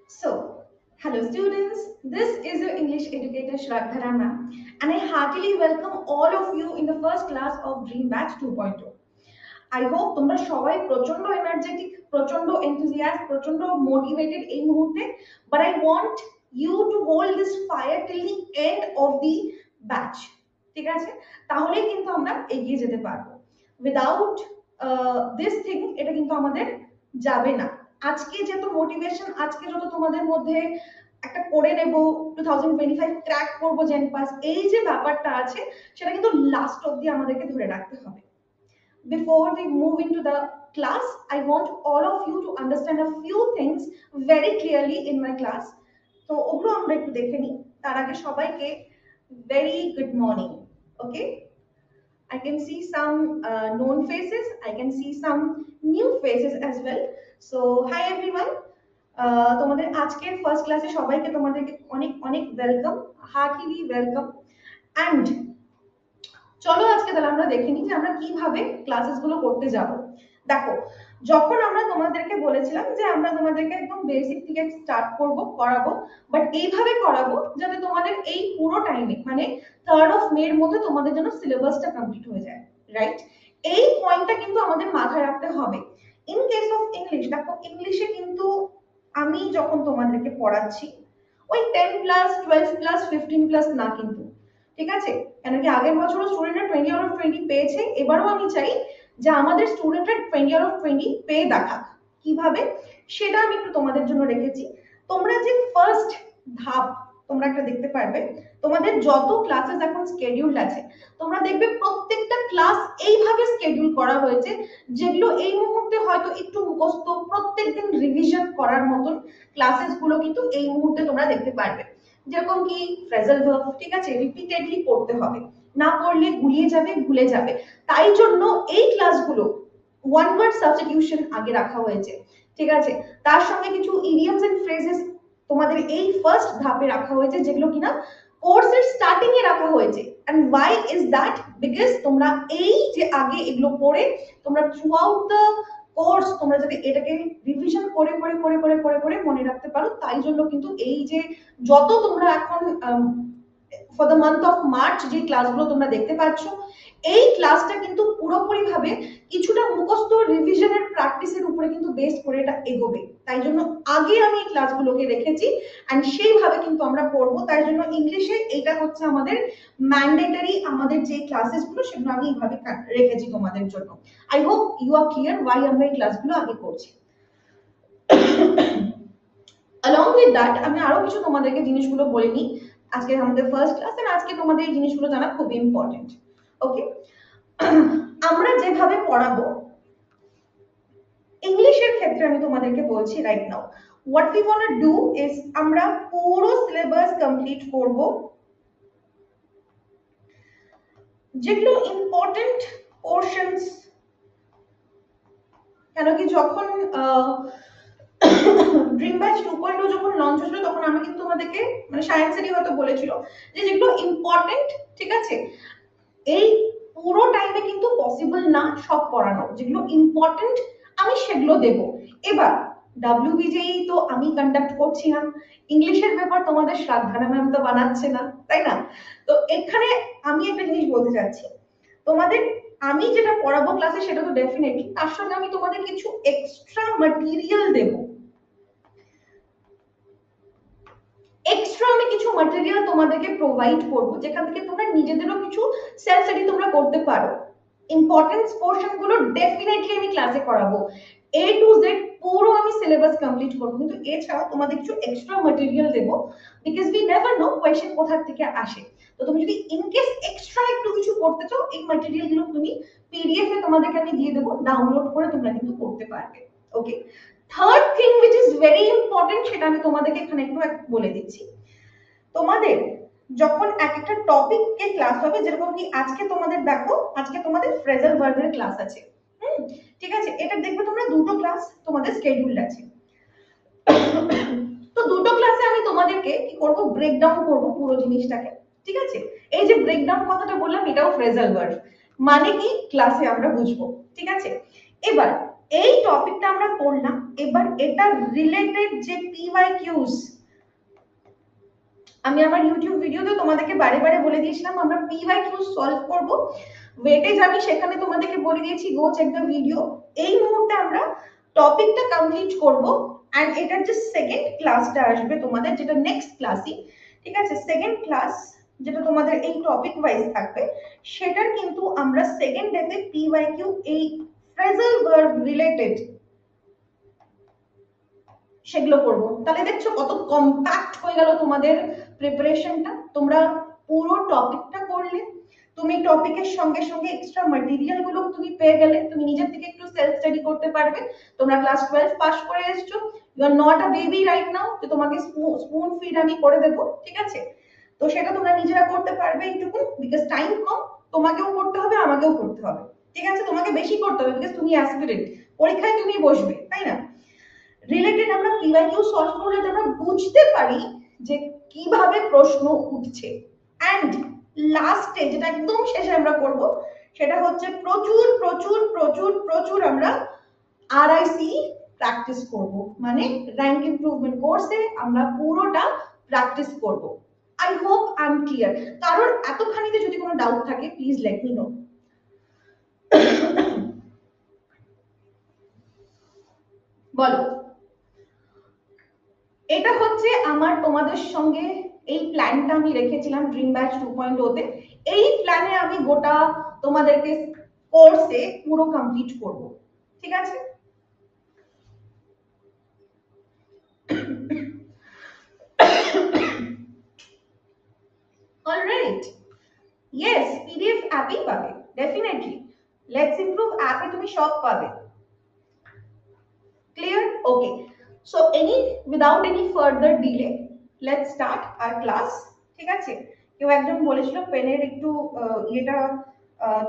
So, hello students, this is your English educator Shraddhara ma'am and I heartily welcome all of you in the first class of Dream Batch 2.0. I hope তোমরা সবাই প্রচন্ড energetic, প্রচন্ড enthusiastic, প্রচন্ড motivated এই মুহূর্তে, but I want you to hold this fire till the end of the batch. ঠিক আছে? তাহলেই কিন্তু আমরা এগিয়ে যেতে পারবো। Without this thing এটা কিন্তু আমাদের যাবে না। আজকে যত মোটিভেশন, আজকে যত তোমাদের মধ্যে একটা করে নেব 2025 ক্র্যাক করব জেন পাস, এই যে ব্যাপারটা আছে সেটা কিন্তু লাস্ট অবধি আমাদেরকে ধরে রাখতে হবে। Before we move into the class, I want all of you to understand a few things very clearly in my class. তো ওগুলো আমরা একটু দেখে নিই। তার আগে সবাইকে very good morning. Okay? I can see some known faces. I can see some new faces as well. So hi everyone. তোমাদের আজকের ফার্স্ট ক্লাসে সবাইকে তোমাদেরকে অনেক অনেক ওয়েলকাম, হার্টিলি ওয়েলকাম। অ্যান্ড চলো আজকে তাহলে আমরা দেখে নিই যে আমরা কিভাবে ক্লাসেস গুলো করতে যাব। দেখো, যখন আমরা তোমাদেরকে বলেছিলাম যে আমরা তোমাদেরকে একদম বেসিক থেকে স্টার্ট করব, করাবো, বাট এইভাবে করাবো যাতে তোমাদের এই পুরো টাইমে মানে 3rd of May এর মধ্যে তোমাদের জন্য সিলেবাসটা কমপ্লিট হয়ে যায়, রাইট? এই পয়েন্টটা কিন্তু আমাদের মাথায় রাখতে হবে। ইন কেস অফ ইংলিশ, দেখো ইংলিশে কিন্তু আমি যখন তোমাদেরকে পড়াচ্ছি ওই 10 প্লাস 12 প্লাস 15 প্লাস না কিন্তু, ঠিক আছে? কেন কি আগের বছরও স্টুডেন্টরা 20 আউট অফ 20 পেয়েছে, এবারও আমি চাই যে আমাদের স্টুডেন্টরা 20 আউট অফ 20 পেয়ে দেখাক। কিভাবে সেটা আমি একটু তোমাদের জন্য রেখেছি। তোমরা যে ফার্স্ট ধাপ তোমরা একটা দেখতে পারবে, তোমাদের যত ক্লাসেস এখন স্কেডিউলড আছে তোমরা দেখবে প্রত্যেকটা ক্লাস এইভাবে স্কেডিউল করা হয়েছে যেগুলো এই মুহূর্তে হয়তো একটু মুখস্থ প্রত্যেকদিন রিভিশন করার মতন ক্লাসেস গুলো কিন্তু এই মুহূর্তে তোমরা দেখতে পারবে। যেরকম কি ফ্রেজাল ভার্ব, ঠিক আছে, রিপিটেডলি পড়তে হবে, না পড়লে গুলিয়ে যাবে, ভুলে যাবে। তাই জন্য এই ক্লাসগুলো ওয়ান ওয়ার্ড সাবস্টিটিউশন আগে রাখা হয়েছে, ঠিক আছে? তার সঙ্গে কিছু ইডিয়মস এন্ড ফ্রেজেস তোমাদের এই ফার্স্ট ধাপে রাখা হয়েছে যেগুলো কিনা কোর্সের স্টার্টিং এ রাখা হয়েছে। And why is that? Because তোমরা এই যে আগে এগুলো পড়ে তোমরা থ্রু আউট দ্য কোর্স তোমরা যদি এটাকে রিভিশন করে করে করে করে করে করে মনে রাখতে পারো, তাই জন্য কিন্তু এই যে যত তোমরা এখন for the month of March যে ক্লাসগুলো তোমরা দেখতে পাচ্ছ, এই ক্লাসটা কিন্তু পুরোপুরি ভাবে কিছুটা মুখস্থ রিভিশনের প্র্যাকটিসের উপরে কিন্তু বেস করে এটা এগোবে। তাই জন্য আগে আমি এই ক্লাসগুলোকে রেখেছি এন্ড সেইভাবে কিন্তু আমরা পড়বো। তাই জন্য ইংলিশে এটা হচ্ছে আমাদের ম্যান্ডেটরি, আমাদের যে ক্লাসেসগুলো সেগুলো আমি এইভাবে রেখেছি তোমাদের জন্য। I hope you are clear why আমরা এই ক্লাসগুলো আগে করছি। along with that আমি আরো কিছু তোমাদেরকে জিনিসগুলো বলে নিই। আজকে আমাদের ফার্স্ট ক্লাস এন্ড আজকে তোমাদের এই জিনিসগুলো জানা খুব ইম্পর্টেন্ট। ওকে, আমরা যেভাবে পড়াবো ইংলিশের ক্ষেত্রে আমি তোমাদেরকে বলছি right now, what we want to do is আমরা পুরো সিলেবাস কমপ্লিট করব। যেগুলো ইম্পর্টেন্ট পোরশনস, কেন কি যখন ড্রিম ব্যাচ 2.0 যখন লঞ্চ হয়েছিল তখন আমি কিন্তু তোমাদেরকে মানে সায়েন্সেরই হয়তো বলেছিল যে যেগুলো ইম্পর্টেন্ট, ঠিক আছে, এই পুরো টাইমে কিন্তু পসিবল না সব পড়ানো, যেগুলো ইম্পর্টেন্ট আমি সেগুলো দেব। এবার WBJE তো আমি কন্ডাক্ট করছি না, ইংলিশের ব্যাপার তোমাদের শ্রাদ্ধারা ম্যাম তো বানাচ্ছে না, তাই না? তো এখানে আমি একটা জিনিস বলতে চাচ্ছি, তোমাদের আমি যেটা পড়াবো ক্লাসে সেটা তো ডেফিনেটলি, তার সঙ্গে আমি তোমাদের কিছু এক্সট্রা ম্যাটেরিয়াল দেব। এক্সট্রা আমি কিছু ম্যাটেরিয়াল তোমাদেরকে প্রোভাইড করব যেখান থেকে তোমরা নিজেদেরও কিছু সেলফ স্টাডি তোমরা করতে পারো। ইম্পর্টেন্স পোরশন গুলো ডেফিনেটলি আমি ক্লাসে করাবো, A to Z পুরো আমি সিলেবাস কমপ্লিট করব, কিন্তু এছাড়া তোমাদের কিছু এক্সট্রা ম্যাটেরিয়াল দেব because we never know question কোথা থেকে আসে। তো তুমি যদি ইন কেস এক্সট্রা একটু কিছু করতে চাও, এই ম্যাটেরিয়াল গুলো তুমি PDF এ তোমাদেরকে আমি দিয়ে দেবো, ডাউনলোড করে তোমরা কিন্তু করতে পারবে। Okay, third thing which is very important সেটা আমি তোমাদেরকে এখানে একটু বলে দিচ্ছি। তোমাদের যখন এক একটা টপিককে ক্লাস হবে, যেরকম কি আজকে তোমাদের দেখো আজকে তোমাদের ফ্রেজাল ভার্বের ক্লাস আছে, ঠিক আছে, এটা দেখবে তোমরা দুটো ক্লাস তোমাদের স্কেডিউলড আছে। তো দুটো ক্লাসে আমি তোমাদেরকে কি করব, ব্রেকডাউন করব পুরো জিনিসটাকে, ঠিক আছে? এই যে ব্রেকডাউন কথাটা বললাম এটাও ফ্রেজাল ভার্ব, মানে কি ক্লাসে আমরা বুঝবো, ঠিক আছে? এবার এই টপিকটা আমরা পড়লাম, এবার এটা রিলেটেড যে PYQs, আমি আমার ইউটিউব ভিডিওতে তোমাদেরকে বারে বারে বলে দিয়েছিলাম আমরা PYQs সলভ করব। ওয়েটেজ আমি সেখানে তোমাদেরকে বলে দিয়েছি, গো চেক দ্য ভিডিও। এই মুহূর্তে আমরা টপিকটা কমপ্লিট করব, এন্ড এটার যে সেকেন্ড ক্লাসটা আসবে তোমাদের, যেটা নেক্সট ক্লাসই, ঠিক আছে, সেকেন্ড ক্লাস যেটা তোমাদের এই টপিক ওয়াইজ থাকবে, সেটার কিন্তু আমরা সেকেন্ড ডেতে PYQ এই ফ্রেজাল ভার্ব রিলেটেড সেগুলো করবো। তাহলে দেখছো কত কম্প্যাক্ট হয়ে গেল তোমাদের প্রিপারেশনটা। তোমরা পুরো টপিকটা করলে, তুমি টপিকের সঙ্গে সঙ্গে এক্সট্রা ম্যাটেরিয়াল গুলো তুমি পেয়ে গেলে, তুমি নিজের থেকে একটু সেলফ স্টাডি করতে পারবে। তোমরা ক্লাস 12 পাস করে এসছো, you are not a baby right now যে তোমাকে স্পুন ফিড আমি করে দেবো, ঠিক আছে? তো সেটা তোমরা নিজেরা করতে পারবে এইটুকু, বিকজ টাইম কম, তোমাকেও করতে হবে আমাকেও করতে হবে, ঠিক আছে? তোমাকে বেশি করতে হবে বিকজ তুমি অ্যাসপিরেন্ট, পরীক্ষায় তুমি বসবে, তাই না? রিলেটেড আমরা PYQ সলভ করলে আমরা বুঝতে পারি যে কিভাবে প্রশ্ন উঠছে। এন্ড লাস্টে যেটা একদম শেষে আমরা করব, সেটা হচ্ছে প্রচুর প্রচুর প্রচুর প্রচুর আমরা RIC প্র্যাকটিস করব, মানে র্যাঙ্ক ইমপ্রুভমেন্ট কোর্সে আমরা পুরোটা প্র্যাকটিস করব। I hope I am clear. কারোর এতখানিতে যদি কোনো ডাউট থাকে প্লিজ লেট মি নো। বলো। এটা হচ্ছে আমার তোমাদের সঙ্গে এই প্ল্যানটা আমি রেখেছিলাম ড্রিম ব্যাচ 2.0 তে। এই প্ল্যানে আমি গোটা তোমাদেরকে কোর্সে পুরো কমপ্লিট করব, ঠিক আছে? অলরাইট, ইয়েস, PDF অ্যাপেই পাবে ডেফিনেটলি। লেটস ইমপ্রুভ অ্যাপে তুমি সব পাবে। Clear? Okay, so without any further delay let's start our class, ঠিক আছে? কেউ একজন বলেছিল পেনের একটু ইয়েটা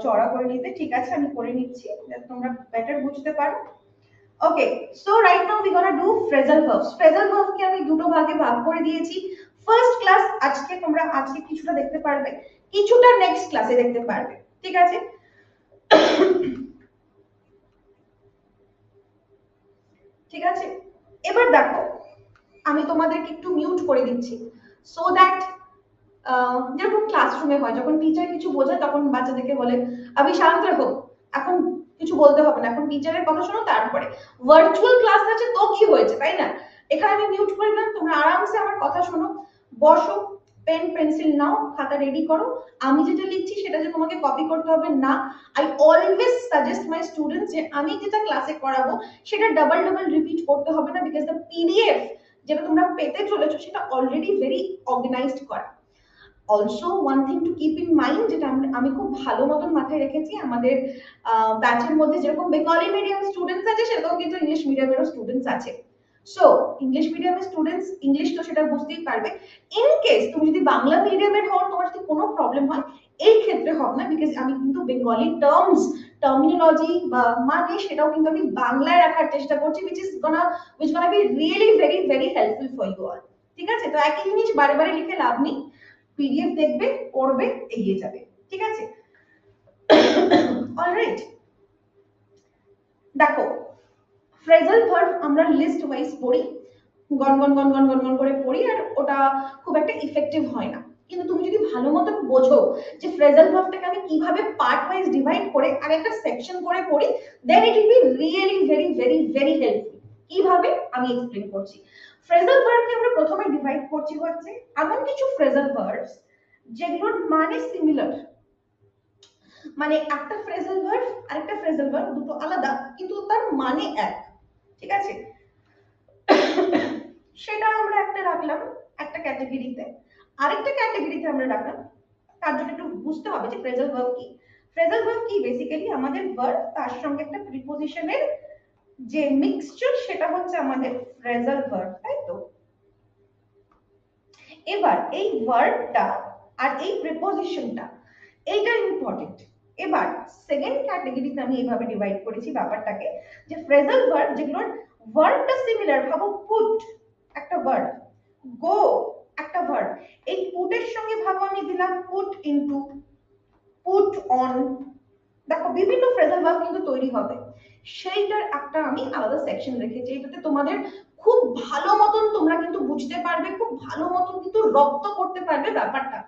চড়া করে নিতে, ঠিক আছে আমি করে নিচ্ছি যাতে তোমরা বেটার বুঝতে পারো। Okay, so right now we gonna do phrasal verbs. Phrasal verb কে আমি দুটো ভাগে ভাগ করে দিয়েছি। ফার্স্ট ক্লাস আজকে তোমরা আজকে কিছুটা দেখতে পারবে, কিছুটা নেক্সট ক্লাসে দেখতে পারবে, ঠিক আছে? ঠিক আছে, এবার দেখো আমি তোমাদেরকে একটু মিউট করে দিচ্ছি, সো দ্যাট যেরকম ক্লাসরুমে হয় যখন টিচার কিছু বোঝায় তখন বাচ্চাদেরকে বলে আমি শান্ত রাখো, এখন কিছু বলতে হবে না, এখন টিচারের কথা শোনো। তারপরে ভার্চুয়াল ক্লাস আছে তো কি হয়েছে, তাই না? এখানে আমি মিউট করে দিলাম, তোমরা আরামসে আমার কথা শোনো। বসো, পেন পেন্সিল নাও, খাতা রেডি করো। আমি যেটা লিখছি সেটা যে তোমাকে কপি করতে হবে না। I always suggest my students যে আমি যেটা ক্লাসে করাবো সেটা ডাবল ডাবল রিপিট করতে হবে না, বিকজ দ্য PDF যেটা তোমরা পেতে চলেছো সেটা অলরেডি ভেরি অর্গানাইজড করা। Also one thing to keep in mind, যেটা আমি খুব ভালো মতন মাথায় রেখেছি, আমাদের ব্যাচের মধ্যে যেরকম বেঙ্গলি মিডিয়াম স্টুডেন্টস আছে সেরকম কিন্তু ইংলিশ মিডিয়ামেরও স্টুডেন্টস আছে। সো ইংলিশ মিডিয়ামের স্টুডেন্টস ইংলিশ তো সেটা বুঝতেই পারবে। ইন কেস তুমি যদি বাংলা মিডিয়ামের হও, তোমার যদি কোনো প্রবলেম হয় এই ক্ষেত্রে হবে না, বিকজ আমি কিন্তু বেঙ্গলি টার্মস টার্মিনোলজি বা মানে সেটাও কিন্তু আমি বাংলায় রাখার চেষ্টা করছি, which gonna be really very very helpful for you all, ঠিক আছে? তো একই জিনিস বারে বারে লিখে লাভ নেই, PDF দেখবে, পড়বে, এগিয়ে যাবে, ঠিক আছে? অলরাইট, দেখো ফ্রেজাল ভার্ব আমরা লিস্ট ওয়াইজ পড়ি, গন গন গন গন গন গন করে পড়ি, আর ওটা খুব একটা ইফেক্টিভ হয় না। কিন্তু তুমি যদি ভালো মতন বোঝো যে ফ্রেজাল ভার্বটাকে আমি কিভাবে পার্ট ওয়াইজ ডিভাইড করে আর একটা সেকশন করে পড়ি, then it will be really very very very helpful. কিভাবে আমি এক্সপ্লেন করছি। ফ্রেজাল ভার্বকে আমরা প্রথমে ডিভাইড করছি হচ্ছে এমন কিছু ফ্রেজাল ভার্বস যেগুলোর মানে সিমিলার, মানে একটা ফ্রেজাল ভার্ব আরেকটা ফ্রেজাল ভার্ব দুটো আলাদা কিন্তু তার মানে এক, ঠিক আছে? সেটা আমরা একটা রাখলাম একটা ক্যাটাগরিতে, আরেকটা ক্যাটাগরিতে আমরা রাখলাম। তার জন্য একটু বুঝতে হবে যে ফ্রেজাল ভার্ব কি। ফ্রেজাল ভার্ব কি? বেসিক্যালি আমাদের ভার্ব তার সঙ্গে একটা প্রিপোজিশনের যে মিক্সচার সেটা হচ্ছে আমাদের ফ্রেজাল ভার্ব, তাই তো? এবার এই ভার্বটা আর এই প্রিপোজিশনটা এইটা ইম্পর্টেন্ট। এবার সেকেন্ড ক্যাটাগরিতে আমি এইভাবে ডিভাইড করেছি ব্যাপারটাকে, যে ফ্রেজাল ভার্ব যেগুলোর ভার্বটা সিমিলার, ভাবো পুট একটা ভার্ব, গো একটা ভার্ব, এই পুটের সঙ্গে ভাবো আমি দিলাম পুট ইনটু, পুট অন, দেখো বিভিন্ন ফ্রেজাল ভার্ব কিন্তু তৈরি হবে, সেইটার একটা আমি আলাদা সেকশন রেখেছি, এটাতে তোমাদের খুব ভালো মতন তোমরা কিন্তু বুঝতে পারবে, খুব ভালো মতন কিন্তু রপ্ত করতে পারবে ব্যাপারটা।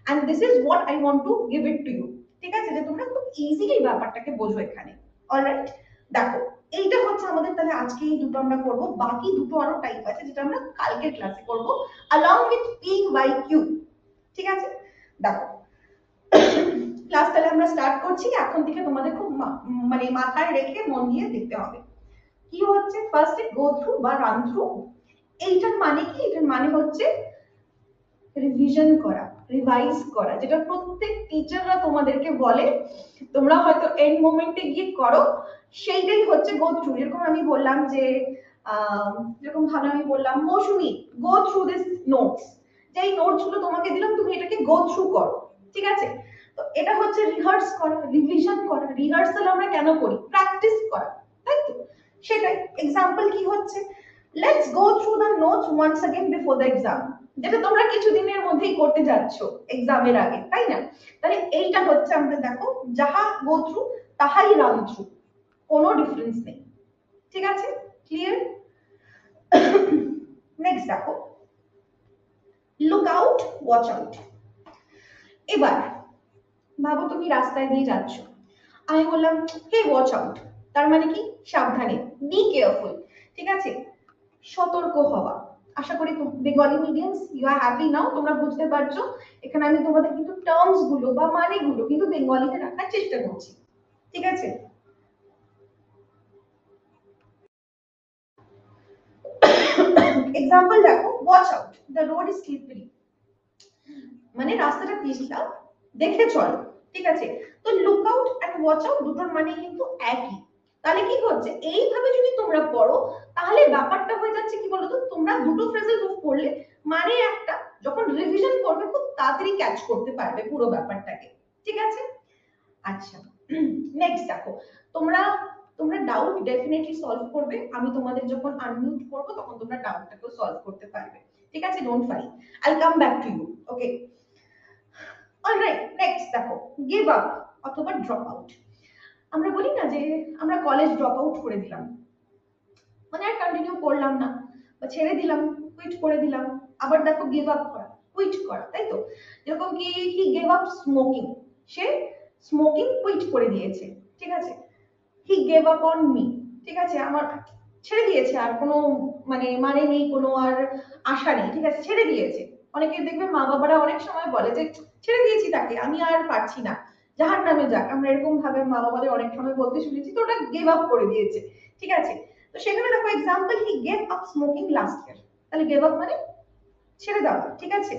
And this is what I want to give it to you. ঠিক আছে, যে তোমরা খুব ইজিলি ব্যাপারটাকে বোঝো এখানে। অলরাইট, দেখো এইটা হচ্ছে আমাদের, তাহলে আজকে এই দুটো আমরা করব, বাকি দুটো আরো টাইপ আছে যেটা আমরা কালকের ক্লাসে করব along with being by you। ঠিক আছে, দেখো ক্লাস তাহলে আমরা স্টার্ট করছি এখন থেকে, তোমাদের খুব মানে মাথায় রেখে মন দিয়ে দেখতে হবে কি হচ্ছে। ফার্স্টে গো থ্রু বা রান থ্রু, এইটার মানে কি? এটার মানে হচ্ছে রিভিশন করা, রিভাইজ করা, যেটা প্রত্যেক টিচাররা তোমাদেরকে বলে, তোমরা হয়তো এন্ড মোমেন্টে গিয়ে করো, সেইটাই হচ্ছে গো থ্রু। যেরকম আমি বললাম যে যেরকম ভাবে আমি বললাম মৌসুমী গো থ্রু দিস নোটস, যে এই নোটস গুলো তোমাকে দিলাম, তুমি এটাকে গো থ্রু করো। ঠিক আছে, তো এটা হচ্ছে রিহার্স করা, রিভিশন করা। রিহার্সাল আমরা কেন করি? প্র্যাকটিস করা, তাই তো? সেটাই এক্সাম্পল কি হচ্ছে, let's go through the notes once again before the exam, যেটা তোমরা কিছুদিনের মধ্যেই করতে যাচ্ছ এক্সামের আগে, তাই না? তাহলে এইটা হচ্ছে আমাদের, দেখো যাহা গো থ্রু তাহাই রান থ্রু, কোনো ডিফারেন্স নেই। ঠিক আছে, ক্লিয়ার? নেক্সট দেখো, লুক আউট, ওয়াচ আউট। এবার ভাবো তুমি রাস্তায় দিয়ে যাচ্ছ, আমি বললাম হে ওয়াচ আউট, তার মানে কি? সাবধানে, বি কেয়ারফুল। ঠিক আছে, সতর্ক হওয়া। আশা করি Bengali mediums you are happy now, তোমরা বুঝতে পারছো। এখানে আমি তোমাদের কিন্তু টার্মস গুলো বা মানেগুলো কিন্তু বেঙ্গলিতে রাখার চেষ্টা করছি। ঠিক আছে, এক্সাম্পল দেখো, watch out, the road is slippery, মানে রাস্তাটা পিছলা, দেখে চল। ঠিক আছে, তো look out and watch out দুটোর মানে কিন্তু একই। তাহলে কি হচ্ছে, এইভাবে যদি তোমরা পড়ো তাহলে ব্যাপারটা হয়ে যাচ্ছে কি বলতো, তোমরা দুটো ফ্রেজাল ভার্ব পড়লে মানে একটা, যখন রিভিশন করবে খুব তাড়াতাড়ি ক্যাচ করতে পারবে পুরো ব্যাপারটাকে। ঠিক আছে, আচ্ছা নেক্সট দেখো, তোমরা তোমরা ডাউট ডেফিনেটলি সলভ করবে, আমি তোমাদের যখন আনমিউট করব তখন তোমরা ডাউটটাকে সলভ করতে পারবে। ঠিক আছে, don't worry, I come back to you. Okay, alright, next দেখো, গিভ আপ অথবা ড্রপ আউট। আমরা বলি না যে আমরা কলেজ ড্রপ আউট করে দিলাম, মানে আর কন্টিনিউ করলাম না বা ছেড়ে দিলাম, কুইট করে দিলাম। আবার দেখো গিভ আপ করা, কুইট করা, তাই তো? যেরকম কি হি গেভ আপ স্মোকিং, সে স্মোকিং কুইট করে দিয়েছে। ঠিক আছে, he gave up on me, ঠিক আছে, আমার ছেড়ে দিয়েছে, আর কোনো মানে নেই, কোনো আর আশা নেই। ঠিক আছে, ছেড়ে দিয়েছে। অনেকে দেখবে মা বাবারা অনেক সময় বলে যে ছেড়ে দিয়েছি তাকে, আমি আর পারছি না, জাহার নামে যাক, আমরা এরকম ভাবে মা বাবাদের অনেক সময় বলতে শুনেছি, তো ওটা গেভ আপ করে দিয়েছে। ঠিক আছে, তো সেখানে দেখো এক্সাম্পল, হি gave up smoking last year, তাহলে গেভ আপ মানে ছেড়ে দেওয়া। ঠিক আছে,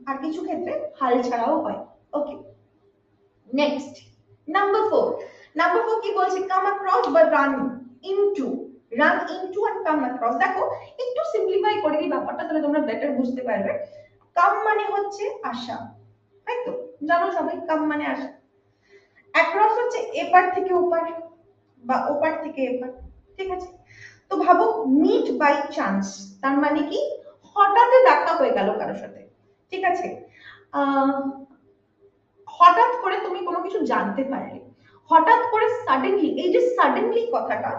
আর কিছু ক্ষেত্রে হাল ছাড়াও হয়। ওকে, নেক্সট নাম্বার 4। নাম্বার 4 কি বলছে? কাম অ্যাক্রস বা run into, run into and come across. দেখো একটু সিম্পলিফাই করে দিই ব্যাপারটা, তাহলে তোমরা বেটার বুঝতে পারবে। কাম মানে হচ্ছে আসা, তাই তো? জানো সবাই কাম মানে আসা। অ্যাক্রস হচ্ছে এপার থেকে ওপার বা ওপার থেকে এপার। ঠিক আছে, তো ভাবো মিট বাই চান্স, তার মানে কি? হঠাৎ দেখা হয়ে গেল কারোর সাথে। ঠিক আছে, আহ হঠাৎ করে তুমি কোনো কিছু জানতে পারলে, হঠাৎ করে সাডেনলি, এই যে সাডেনলি কথাটা,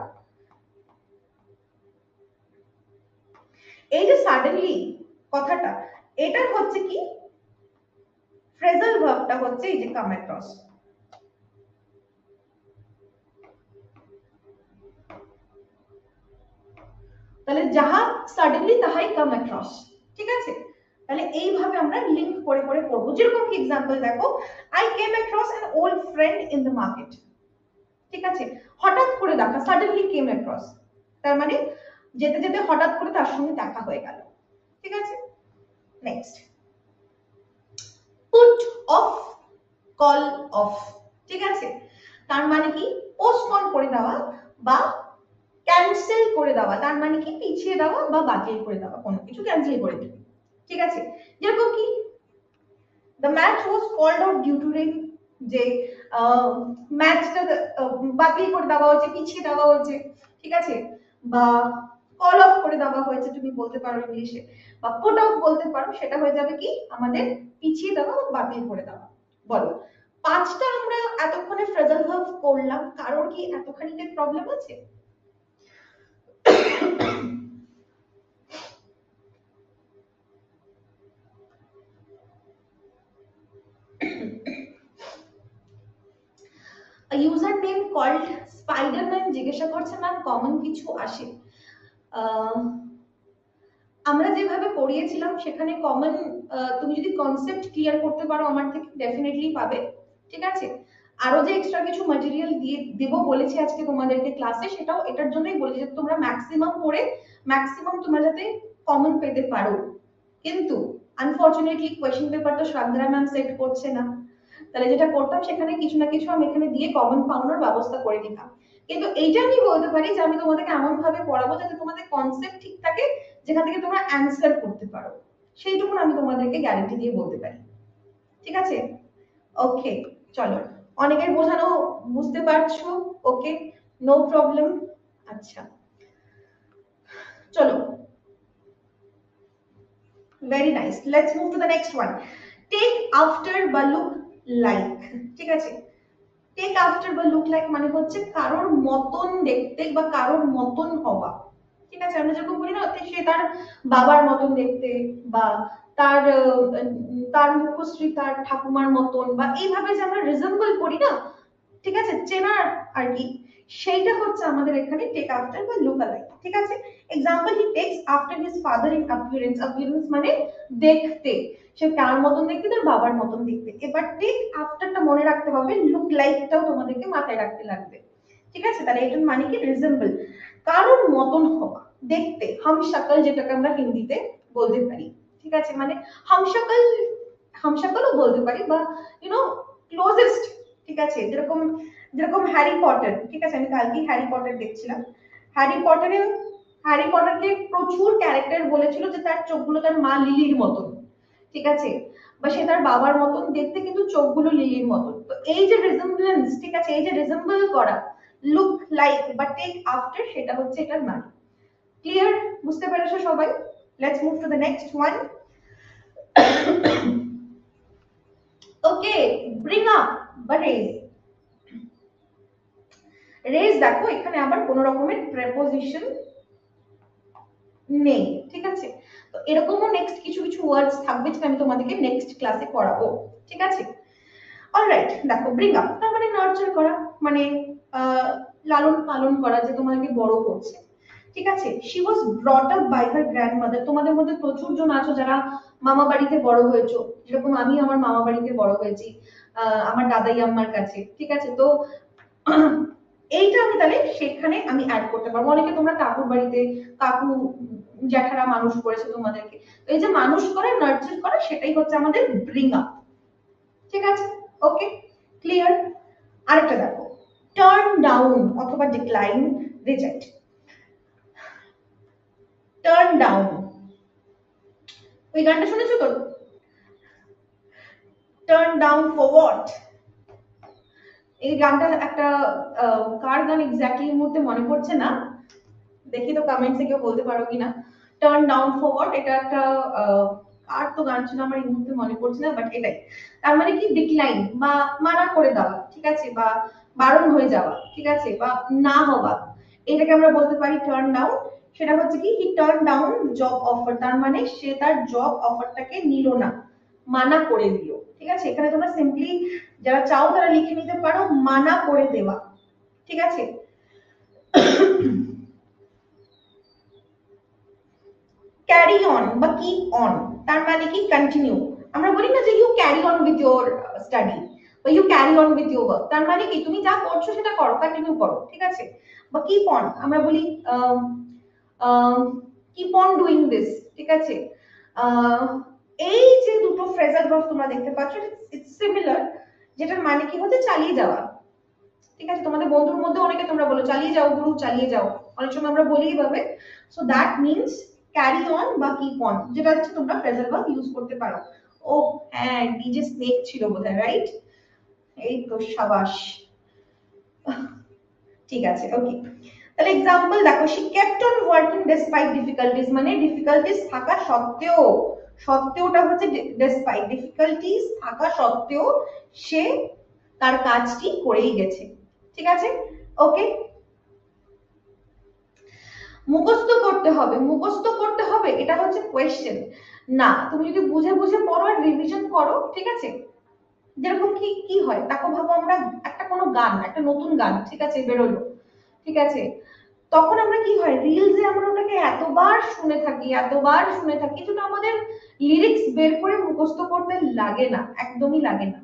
এই যে সাডেনলি কথাটা, এটা হচ্ছে কি? ফ্রেজাল ভার্বটা হচ্ছে এই যে কাম অ্যাক্রস। তাহলে যাহা সাডেনলি তাহাই কাম অ্যাক্রস। ঠিক আছে, তাহলে এইভাবে আমরা লিংক করে করে পড়বো। যেরকম কি এক্সাম্পল দেখো, I came across an old friend in the market. ঠিক আছে, হঠাৎ করে দেখা, সাডেনলি কেম অ্যাক্রস, তার মানে যেতে যেতে হঠাৎ করে তার সঙ্গে দেখা হয়ে গেল। ঠিক আছে, next put off, call of. ঠিক আছে, তার মানে কি? পোস্টপোন করে দেওয়া বা ক্যান্সেল করে দেওয়া, তার মানে কি? পিছিয়ে দেওয়া বা বাতিল করে দেওয়া, কোনো কিছু ক্যান্সেল করে দেবে। ঠিক আছে, যেরকম কি the match was called off due to rain, যে ম্যাচটা বাতিল করে দেওয়া হয়েছে, পিছিয়ে দেওয়া হয়েছে। ঠিক আছে, বা কল অফ করে দেওয়া হয়েছে তুমি বলতে পারো ইংলিশে, বা পুট অফ বলতে পারো, সেটা হয়ে যাবে কি? আমাদের পিছিয়ে দেওয়া বা বাতিল করে দেওয়া। বলো, পাঁচটা আমরা এতক্ষণে ফ্রেজাল ভার্ব করলাম, কারোর কি এতখানি প্রবলেম আছে? ইউজার নেম কল্ড স্পাইডারম্যান জিজ্ঞাসা করছে ম্যাম কমন কিছু আসে? আমরা যেভাবে পড়িয়েছিলাম সেখানে কমন, তুমি যদি কনসেপ্ট ক্লিয়ার করতে পারো আমার থেকে ডেফিনেটলি পাবে, ঠিক আছে। আরো যে এক্সট্রা কিছু ম্যাটেরিয়াল দিয়ে দেবো বলেছি আজকে তোমাদেরকে ক্লাসে, সেটাও এটার জন্যই বলেছি যে তোমরা ম্যাক্সিমাম পড়ে ম্যাক্সিমাম তোমরা যাতে কমন পেতে পারো। কিন্তু আনফরচুনেটলি কোয়েশ্চেন পেপার তো শ্রাদ্ধা ম্যাম সেট করছে না, তাহলে যেটা করতাম সেখানে কিছু না কিছু আমি এখানে দিয়ে কমন পাওয়ানোর ব্যবস্থা করে দিতাম। কিন্তু এইটা আমি বলতে পারি যে আমি তোমাদেরকে এমন ভাবে পড়াবো যাতে তোমাদের কনসেপ্ট ঠিক থাকে, যেখান থেকে তোমরা অ্যান্সার করতে পারো, সেইটুকুন আমি তোমাদেরকে গ্যারান্টি দিয়ে বলতে পারি, ঠিক আছে। ওকে, চলো, অনেকের বোঝানো বুঝতে পারছো? Okay, no problem. আচ্ছা, চলো, very nice, let's move to the next one. Take after বা লুক লাইক, ঠিক আছে। টেক আফটার বা লুক লাইক মানে হচ্ছে কারোর মতন দেখতে বা কারোর মতন হওয়া, ঠিক আছে। আমরা যেরকম বলি না সে তার বাবার মতন দেখতে, বা তার তার মুখশ্রী তার ঠাকুমার মতন, বা এইভাবে যে আমরা রিজেম্বল করি না, ঠিক আছে, চেনার আর কি, সেইটা হচ্ছে আমাদের এখানে টেক আফটার বা লুক অ্যালাইক, ঠিক আছে। Example, he tax after his father in appearance. Appearance মানে দেখতে, সে কার মতন দেখতে, তার বাবার মতন দেখতে। এবার টেক আফটারটা মনে রাখতে হবে, লুক লাইকটাও তোমাদেরকে মাথায় রাখতে লাগবে, ঠিক আছে। তাহলে এটার মানে কি রিজেম্বল, কারোর মতন হওয়া, দেখতে, হাম শাকল যেটাকে আমরা হিন্দিতে বলতে পারি, ঠিক আছে। মানে হাম শাকল, হাম শাকলও বলতে পারি, বা ইউনো ক্লোজেস্ট, ঠিক আছে। যেরকম যেরকম হ্যারি পটার, ঠিক আছে, আমি কালকে হ্যারি পটার দেখছিলাম। হ্যারি পটারে হ্যারি পটারকে প্রচুর ক্যারেক্টার বলেছিল যে তার চোখগুলো তার মা লিলির মতন, ঠিক আছে, বা সে তার বাবার মতন দেখতে কিন্তু চোখগুলো লিলির মতন। তো এই যে রিজেম্বলেন্স, ঠিক আছে, এই যে রিজেম্বল করা, লুক লাইক বা টেক আফটার, সেটা হচ্ছে এটার মানে। ক্লিয়ার? বুঝতে পেরেছো সবাই? Let's move to the next one. Okay, bring up বা রেজ। রেজ দেখো এখানে আবার কোন রকমের প্রেপোজিশন নেই, ঠিক আছে। তো এরকমও নেক্সট কিছু কিছু ওয়ার্ডস থাকবে যেটা আমি তোমাদেরকে নেক্সট ক্লাসে পড়াবো, ঠিক আছে। অলরাইট, দেখো ব্রিং আপ তার মানে নার্চার করা, মানে লালন পালন করা, যে তোমাকে বড় করছে, ঠিক আছে। She was brought up by her grandmother. তোমাদের মধ্যে প্রচুর জন আছো যারা মামা বাড়িতে বড় হয়েছো, যেরকম আমি আমার মামা বাড়িতে বড় হয়েছি, আমার দাদাই আম্মার কাছে, ঠিক আছে। তো এইটা আমি তাহলে সেখানে আমি অ্যাড করতে পারবো। অনেকে তোমরা কাকুর বাড়িতে কাকু জ্যাঠারা মানুষ করেছে তোমাদেরকে, তো এই যে মানুষ করা, নার্চার করা, সেটাই হচ্ছে আমাদের ব্রিং আপ, ঠিক আছে। ওকে, ক্লিয়ার? আরেকটা দেখো, টার্ন ডাউন অথবা ডিক্লাইন, রিজেক্ট। টার্ন ডাউন, ওই গানটা শুনেছো তো? Turn down for what? এই গানটা একটা কার গান এক্স্যাক্টলি এই মুহূর্তে মনে পড়ছে না, দেখি তো কমেন্টসে কেউ বলতে পারো কিনা। টার্ন ডাউন ফর হোয়াট, এটা একটা কার তো গান ছিল, আমার এই মুহূর্তে মনে পড়ছে না, বাট এটাই। তার মানে কি ডিক্লাইন বা মানা করে দেওয়া, ঠিক আছে, বা বারণ হয়ে যাওয়া, ঠিক আছে, বা না হওয়া, এটাকে আমরা বলতে পারি টার্ন ডাউন। সেটা হচ্ছে কি, he turn down job offer, তার মানে সে তার জব অফারটাকে নিল না, মানা করে দিল, ঠিক আছে। এখানে তোমরা সিম্পলি যারা চাও তারা লিখে নিতে পারো মানা করে দেওয়া, ঠিক আছে। ক্যারি অন বা কিপ অন, তার মানে কি কন্টিনিউ। আমরা বলি না যে you carry on with your study বা you carry on with your work, তার মানে কি তুমি যা করছো সেটা করো, কন্টিনিউ করো, ঠিক আছে। বা কিপ অন, আমরা বলি কিপ অন ডুইং দিস, ঠিক আছে। আহ, এই যে দুটো ফ্রেজাল ভার্ব তোমরা দেখতে পাচ্ছ, ইটস সিমিলার, যেটার মানে কি হচ্ছে চালিয়ে যাওয়া, ঠিক আছে। তোমাদের বন্ধুর মধ্যে অনেকে তোমরা বলো চালিয়ে যাও গুরু, চালিয়ে যাও, অনেক সময় আমরা বলি এইভাবে। So that means carry on বা কিপ অন, যেটা হচ্ছে তোমরা ফ্রেজাল ভার্ব ইউজ করতে পারো। ও হ্যাঁ, ডিজে স্নেক ছিল বোধহয়, রাইট? এই তো, সাবাস, ঠিক আছে। ওকে, তাহলে এক্সাম্পল দেখো, she kept on working despite difficulties, মানে ডিফিকাল্টিজ থাকা সত্ত্বেও, সত্ত্বেওটা হচ্ছে ডেসপাইট, ডিফিকাল্টিজ থাকা সত্ত্বেও সে তার কাজটি করেই গেছে। ঠিক আছে, ওকে। মুখস্থ করতে হবে, মুখস্থ করতে হবে এটা হচ্ছে কোয়েশ্চেন না। তুমি যদি বুঝে বুঝে পড়ো আর রিভিশন করো, ঠিক আছে, যেরকম কি কি হয় দেখো, ভাবো আমরা একটা কোনো গান, একটা নতুন গান ঠিক আছে বেরোলো, ঠিক আছে, তখন আমরা কি হয় রিলসে আমরা ওটাকে এতবার শুনে থাকি, এতবার শুনে থাকি, যেটা আমাদের লিরিক্স বের করে মুখস্থ করতে লাগে না, একদমই লাগে না।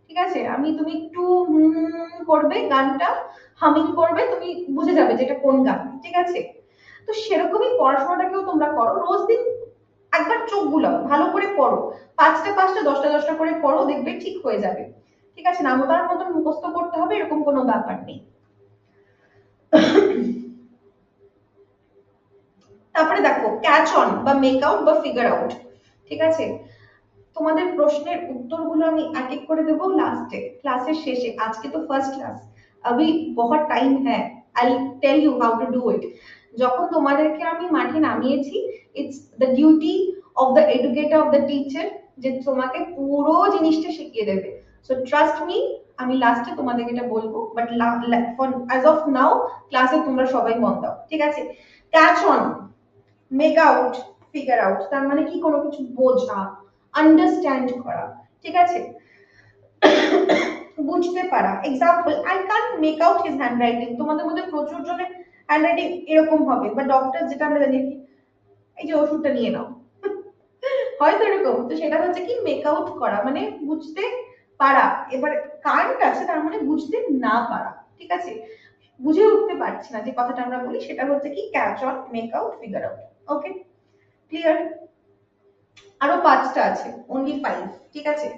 ঠিক আছে, তুমি একটু করবে গানটা, হামিং করবে, তুমি বুঝে যাবে যেটা কোন গান। ঠিক আছে, তো সেরকমই পড়াশোনাটাকেও তোমরা করো, রোজ দিন একবার চোখ বুলাও, ভালো করে পড়ো, পাঁচটা পাঁচটা দশটা দশটা করে পড়ো, দেখবে ঠিক হয়ে যাবে। ঠিক আছে, নামতার মতন মুখস্থ করতে হবে এরকম কোনো ব্যাপার নেই। তারপরে দেখো ক্যাচ অন বা মেক আউট বা ফিগার আউট। ঠিক আছে, তোমাদের প্রশ্নের উত্তরগুলো আমি এক এক করে দেবো লাস্টে, ক্লাসের শেষে। আজকে তো ফার্স্ট ক্লাস, अभी बहुत টাইম হ্যাঁ, I tell you how to do it. যখন তোমাদেরকে আমি মাঠে নামিয়েছি, it's the duty of the educator of the teacher যে তোমাকে পুরো জিনিসটা শিখিয়ে দেবে। সো ট্রাস্ট মি, আমি লাস্টে তোমাদেরকে এটা বলবো, বাট অ্যাজ অফ নাও ক্লাসে তোমরা সবাই মন দাও। ঠিক আছে, catch on, make out, figure out, তার মানে কি কোনো কিছু বোঝা, আন্ডারস্ট্যান্ড করা। ঠিক আছে, বুঝতে পারা। Example, I can make out his handwriting, তোমাদের মধ্যে প্রচুর জনের হ্যান্ডরাইটিং এরকম হবে, বা ডক্টর যেটা আমরা জানি এই যে ওষুধটা নিয়ে নাও, হয়তো এরকম, তো সেটা হচ্ছে কি মেক আউট করা মানে বুঝতে পারা। এবার কারেন্ট আছে তার মানে বুঝতে না পারা। ঠিক আছে, বুঝে উঠতে পারছি না যে কথাটা আমরা বলি, সেটা হচ্ছে কি catch on, make out, figure out. Okay, clear? আরো পাঁচটা আছে, ओनली 5। ঠিক আছে,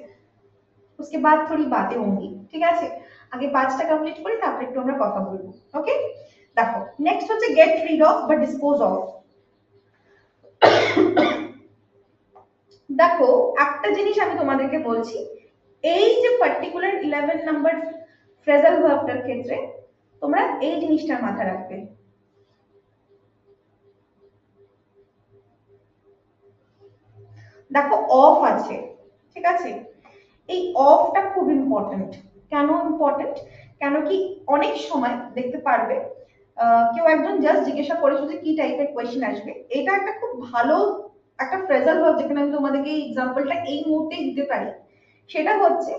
उसके बाद थोड़ी बातें होंगी। ঠিক আছে, আগে পাঁচটা কমপ্লিট করি, তারপর একটু আমরা কথা বলবো। ওকে, দেখো নেক্সট হচ্ছে গেট রিড অফ বা ডিসপোজ অফ। দেখো একটা জিনিস আমি তোমাদেরকে বলছি, এই যে পার্টিকুলার 11 নাম্বার ফ্রেজাল ভার্বটার ক্ষেত্রে তোমরা এই জিনিসটা মাথায় রাখবে। দেখো অফ আছে, ঠিক আছে, এই অফটা খুব ইম্পর্টেন্ট। কেন ইম্পর্টেন্ট? কেন কি অনেক সময় দেখতে পারবে কেউ একজন জাস্ট জিজ্ঞাসা করেছে যে কি টাইপের কোয়েশ্চেন আসবে, এটা একটা খুব ভালো একটা ফ্রেজাল ভার্ব, যেখানে আমি তোমাদেরকে এই এক্সাম্পলটা এই মুহূর্তে দিতে পারি। সেটা হচ্ছে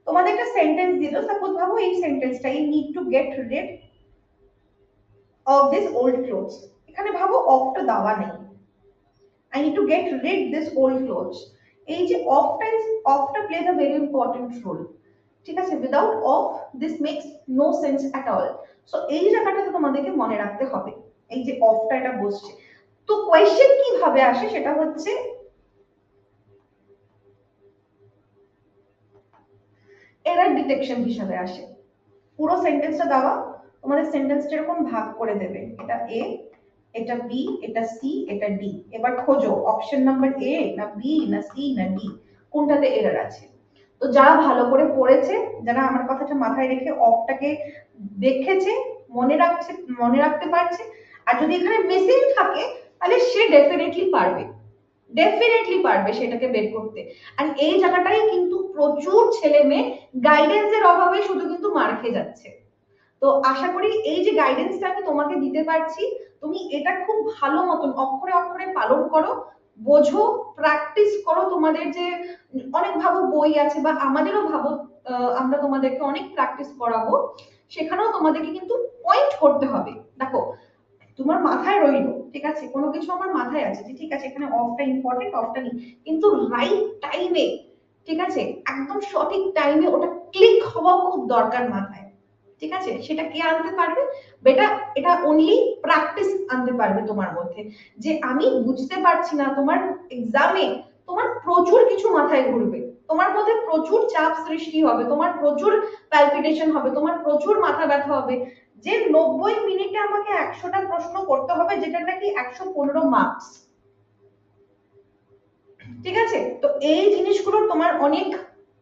তোমাদের একটা সেন্টেন্স দিল, সাপোজ ভাবো এই সেন্টেন্সটা, you need to get rid of this old clothes. এখানে ভাবো অফটা দেওয়া নেই, I need to get rid this old clothes. এই যে অফটা plays a very important role. ঠিক আছে, without of this makes no sense at all. So এই জায়গাটাতে তোমাদেরকে মনে রাখতে হবে, এই যে অফটা এটা বসছে। তো কোয়েশ্চেন কিভাবে আসে সেটা হচ্ছে এরর ডিটেকশন হিসাবে আসে। পুরো সেন্টেন্সটা দেওয়া, তোমাদের সেন্টেন্সটা এরকম ভাগ করে দেবে, এটা এ, এটা বি, এটা সি, এটা ডি। এবার খোঁজো অপশন নাম্বার এ না বি না সি না ডি, কোনটাতে এরর আছে। তো যারা ভালো করে পড়েছে, যারা আমার কথাটা মাথায় রেখে অফটাকে দেখেছে, মনে রাখছে, মনে রাখতে পারছে, আর যদি এখানে মিসিং থাকে তাহলে সে ডেফিনেটলি পারবে, ডেফিনেটলি পারবে সেটাকে বের করতে। আর এই জায়গাটাই কিন্তু প্রচুর ছেলে মেয়ে গাইডেন্সের অভাবে শুধু কিন্তু মার খেয়ে যাচ্ছে। তো আশা করি এই যে গাইডেন্সটা আমি তোমাকে দিতে পারছি, তুমি এটা খুব ভালো মতন অক্ষরে অক্ষরে পালন করো, বোঝো, প্র্যাকটিস করো। তোমাদের যে অনেক ভাবো বই আছে, বা আমাদেরও ভাবো আমরা তোমাদেরকে অনেক প্র্যাকটিস করাবো, সেখানেও তোমাদেরকে কিন্তু পয়েন্ট করতে হবে। দেখো তোমার মাথায় রইলো, ঠিক আছে, কোনো কিছু আমার মাথায় আছে যে ঠিক আছে এখানে অফটা ইম্পর্টেন্ট, অফটা নেই, কিন্তু রাইট টাইমে, ঠিক আছে, একদম সঠিক টাইমে ওটা ক্লিক হওয়া খুব দরকার মাথায়। ঠিক আছে, সেটা কে আনতে পারবে বেটা? এটা অনলি প্র্যাকটিস আনতে পারবে তোমার মধ্যে। যে আমি বুঝতে পারছি না, তোমার এক্সামে তোমার প্রচুর কিছু মাথায় ঘুরবে, তোমার মধ্যে প্রচুর চাপ সৃষ্টি হবে, তোমার প্রচুর প্যালপিটেশন হবে, তোমার প্রচুর মাথা ব্যথা হবে, যে 90 মিনিটে আমাকে 100টা প্রশ্ন করতে হবে, যেটা নাকি 115 মার্কস। ঠিক আছে, তো এই জিনিসগুলো তোমার অনেক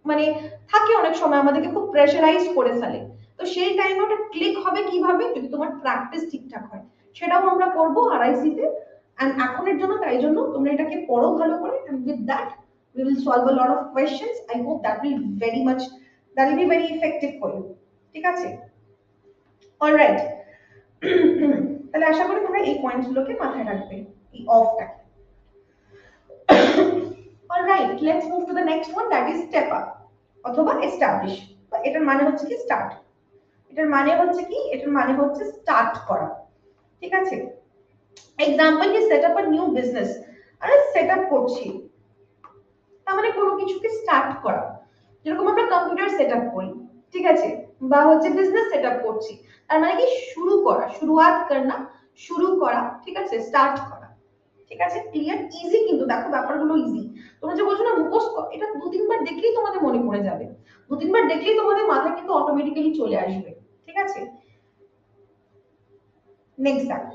মানে থাকে, অনেক সময় আমাদেরকে খুব প্রেশারাইজ করে ফেলে। তো সেই টাইমে ওটা ক্লিক হবে কিভাবে, যদি তোমার প্র্যাকটিস ঠিকঠাক হয়। সেটাও আমরা করবো আরআইসি তে। এন্ড এখনের জন্য তাই জন্য তোমরা এটাকে পড়ো ভালো করে, and with that we will solve a lot of questions. I hope that will very much that will be very effective for you. ঠিক আছে, অলরাইট। তাহলে আশা করি তোমরা এই পয়েন্টগুলোকে মাথায় রাখবে, এই অফটাকে। Alright, let's move to the next one, that is step up অথবা এস্টাবলিশ। এটার মানে হচ্ছে কি স্টার্ট, এটার মানে হচ্ছে কি, এটার মানে হচ্ছে স্টার্ট করা। ঠিক আছে, এক্সাম্পল কি set up a new business, আরে সেট আপ করছি, তার মানে কোনো কিছুকে স্টার্ট করা। যেরকম আমরা কম্পিউটার সেট আপ করি, ঠিক আছে, বা হচ্ছে বিজনেস সেট আপ করছি, তার মানে কি শুরু করা, শুরুয়াত করনা, শুরু করা, ঠিক আছে, স্টার্ট করা। ঠিক আছে, ক্লিয়ার, ইজি কিন্তু, দেখো ব্যাপারগুলো ইজি। তোমরা যে বলছো না মুখস্থ, এটা দু তিনবার দেখলেই তোমাদের মনে পড়ে যাবে, দু তিনবার দেখলেই তোমাদের মাথায় কিন্তু অটোমেটিক্যালি চলে আসবে। ঠিক আছে, নেক্সট দেখো,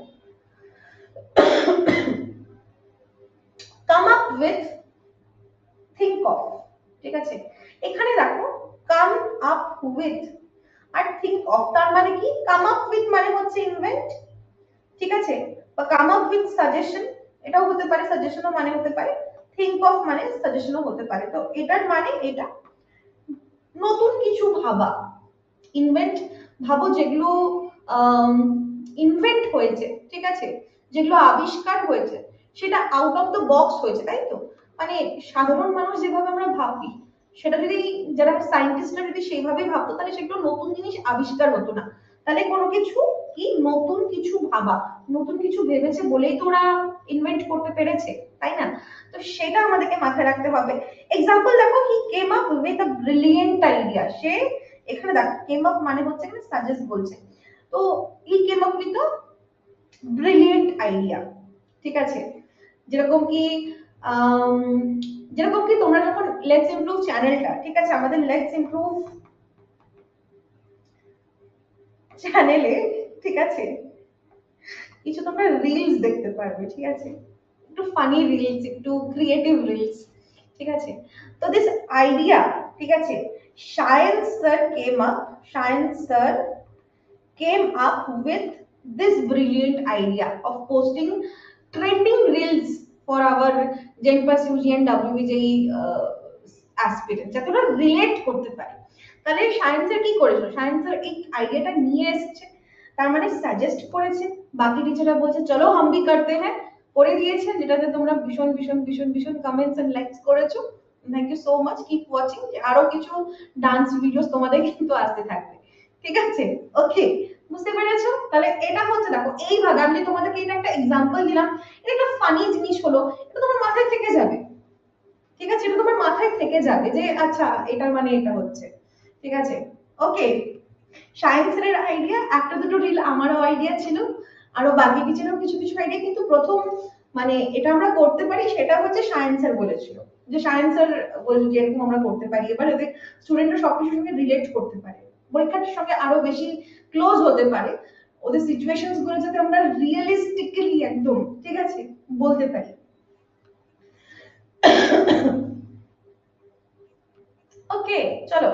come up with, think of. ঠিক আছে, এখানে দেখো কাম আপ উইথ আর থিঙ্ক অফ, তার মানে কি, কাম আপ উইথ মানে হচ্ছে ইনভেন্ট, ঠিক আছে, বা কাম আপ উইথ সাজেশন, এটাও হতে পারে, সাজেশনও মানে হতে পারে, থিঙ্ক অফ মানে সাজেশনও হতে পারে। তো এটার মানে এটা নতুন কিছু ভাবা, ইনভেন্ট, ভাবো যেগুলো ইনভেন্ট হয়েছে, ঠিক আছে, যেগুলো আবিষ্কার হয়েছে, সেটা আউট অফ দ্য বক্স হয়েছে, তাই তো। মানে সাধারণ মানুষ যেভাবে আমরা ভাবি, সেটা যদি যারা সায়েন্টিস্টরা যদি সেইভাবেই ভাবতো, তাহলে সেগুলো নতুন জিনিস আবিষ্কার হতো না। তাহলে কোনো কিছু কি, নতুন কিছু ভাবা, নতুন কিছু ভেবেছে বলেই তো ওরা ইনভেন্ট করতে পেরেছে, তাই না? তো সেটা আমাদেরকে মাথায় রাখতে হবে। এক্সাম্পল দেখো, he came up with a brilliant idea, সে, এখানে দেখো কেম আপ মানে হচ্ছে এখানে সাজেস্ট বলছে, তো he came up with a brilliant idea. ঠিক আছে, যেরকম কি আম, যেরকম কি তোমরা যখন লেটস ইমপ্রুভ চ্যানেলটা, ঠিক আছে, আমাদের লেটস ইমপ্রুভ চ্যানেলে, ঠিক আছে, কিছু তোমরা রিলস দেখতে পারবে, ঠিক আছে, একটু ফানি রিলস, একটু ক্রিয়েটিভ রিলস, ঠিক আছে। তো দিস আইডিয়া, ঠিক আছে, Shayan sir came up, Shayan sir came up with this brilliant idea of posting trending reels for our JEPAS UG and WBJE aspirants, যাতে ওরা রিলেট করতে পারে। তাহলে সায়েন্সের কি করেছিল, সায়েন্সের এই আইডিয়াটা নিয়ে এসেছে, তার মানে সাজেস্ট করেছে, বাকি টিচাররা বলছে চলো হাম ভি করতে হ্যাঁ, করে দিয়েছে, যেটাতে তোমরা ভীষণ ভীষণ ভীষণ ভীষণ কমেন্টস এন্ড লাইকস করেছো। Thank you so much, keep watching, আরো কিছু ডান্স ভিডিওস তোমাদের কিন্তু আসতে থাকবে। ঠিক আছে, ওকে, বুঝতে পেরেছো? তাহলে এটা হচ্ছে, দেখো এইভাবে আমি তোমাদেরকে এটা একটা এক্সাম্পল দিলাম, এটা একটা ফানি জিনিস হলো, এটা তোমার মাথায় থেকে যাবে। ঠিক আছে, এটা তোমার মাথায় থেকে যাবে যে আচ্ছা এটার মানে এটা হচ্ছে। ঠিক আছে, ওকে, সায়েন্সের আইডিয়া একটা দুটো রিল আমারও আইডিয়া ছিল, আরো বাকি টিচারও কিছু কিছু আইডিয়া, কিন্তু প্রথম মানে এটা আমরা করতে পারি সেটা হচ্ছে সায়েন্সের বলেছিল, যে সায়েন্সের বলেছিল যে এরকম আমরা করতে পারি, এবার এদের স্টুডেন্টরা সবকিছুর সঙ্গে রিলেট করতে পারে, পরীক্ষার সঙ্গে আরো বেশি ক্লোজ হতে পারে, ওদের সিচুয়েশনস গুলো যাতে আমরা রিয়েলিস্টিক্যালি একদম, ঠিক আছে, বলতে পারি। ওকে, চলো,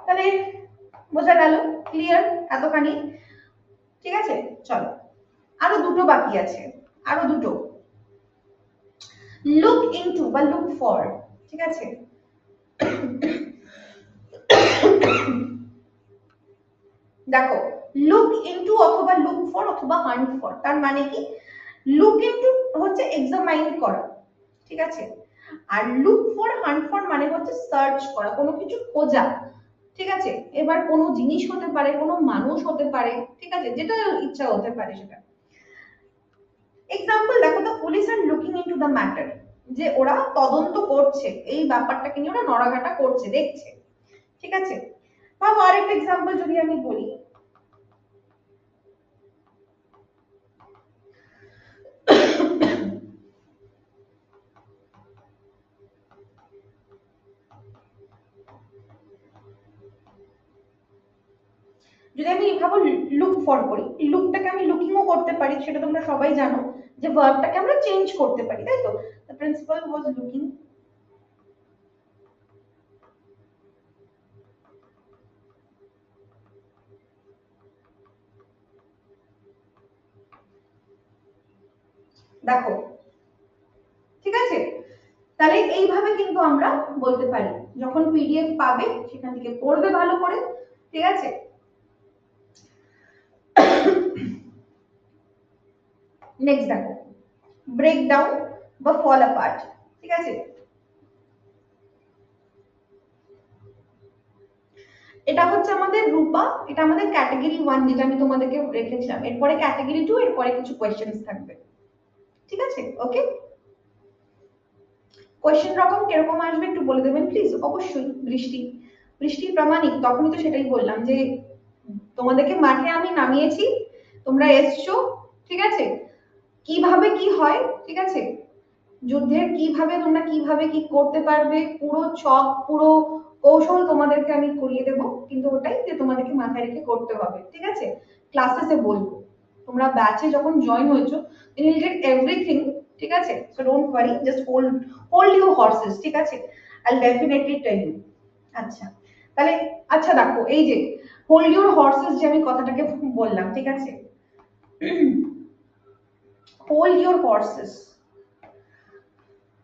তাহলে বোঝা গেল, ক্লিয়ার এতখানি? ঠিক আছে, চলো, আরো দুটো বাকি আছে, আরো দুটো, লুক ইনটু বা লুক ফর। ঠিক আছে, দেখো লুক ইনটু অথবা লুক ফর অথবা হান্ট ফর, তার মানে কি, লুক ইনটু হচ্ছে এক্সামাইন করা, ঠিক আছে, আর লুক ফর, হান্ট ফর মানে হচ্ছে সার্চ করা, কোনো কিছু খোঁজা। ঠিক আছে, এবার কোনো জিনিস হতে পারে, কোনো মানুষ হতে পারে, ঠিক আছে, যেটা ইচ্ছা হতে পারে সেটা। এক্সাম্পল দেখো, the police are looking into the matter, যে ওরা তদন্ত করছে, এই ব্যাপারটাকে নিয়ে ওরা নড়াঘাটা করছে, দেখছে। ঠিক আছে, বা আরেকটা এক্সাম্পল যদি আমি বলি, যদি আমি ভাবো লুক ফর করি, লুকটাকে আমি লুকিংও করতে পারি, সেটা তোমরা সবাই জানো, যে ভার্বটাকে আমরা চেঞ্জ করতে পারি, তাই তো। দ্য প্রিন্সিপাল ওয়াজ লুকিং, দেখো, ঠিক আছে, তাহলে এইভাবে কিন্তু আমরা বলতে পারি, যখন পিডিএফ পাবে সেখান থেকে পড়বে ভালো করে, ঠিক আছে। নেক্সট দেখো, ব্রেক ডাউন বা ফল অ্যাপার্ট, ঠিক আছে। এটা হচ্ছে আমাদের রূপা, এটা আমাদের ক্যাটাগরি 1 যেটা আমি তোমাদেরকে রেখেছিলাম, এরপরে ক্যাটাগরি 2, এরপরে কিছু কোয়েশ্চেন্স থাকবে, ঠিক আছে। ওকে, কোয়েশ্চেন রকম কিরকম আসবে একটু বলে দেবেন প্লিজ। অবশ্যই বৃষ্টি, বৃষ্টি প্রামাণিক, তখনই তো সেটাই বললাম যে তোমাদেরকে মাঠে আমি নামিয়েছি, তোমরা এসছো, ঠিক আছে। কিভাবে কি হয়, ঠিক আছে, যুদ্ধের কিভাবে তোমরা কিভাবে কি করতে পারবে, পুরো ছক পুরো কৌশল তোমাদেরকে আমি করিয়ে দেবো, কিন্তু ওটাই যে তোমাদেরকে মাথায় রেখে করতে হবে, ঠিক আছে। ক্লাসেসে বলবো, তোমরা ব্যাচে যখন জয়েন হয়েছো ইউ উইল গেট এভরিথিং, ঠিক আছে। So don't worry, just hold hold your horses, ঠিক আছে। I will definitely tell you. আচ্ছা, তাহলে আচ্ছা দেখো, এই যে হোল্ড ইউর হর্সেস যে আমি কথাটাকে বললাম, ঠিক আছে, হোল্ড ইউর হর্সেস,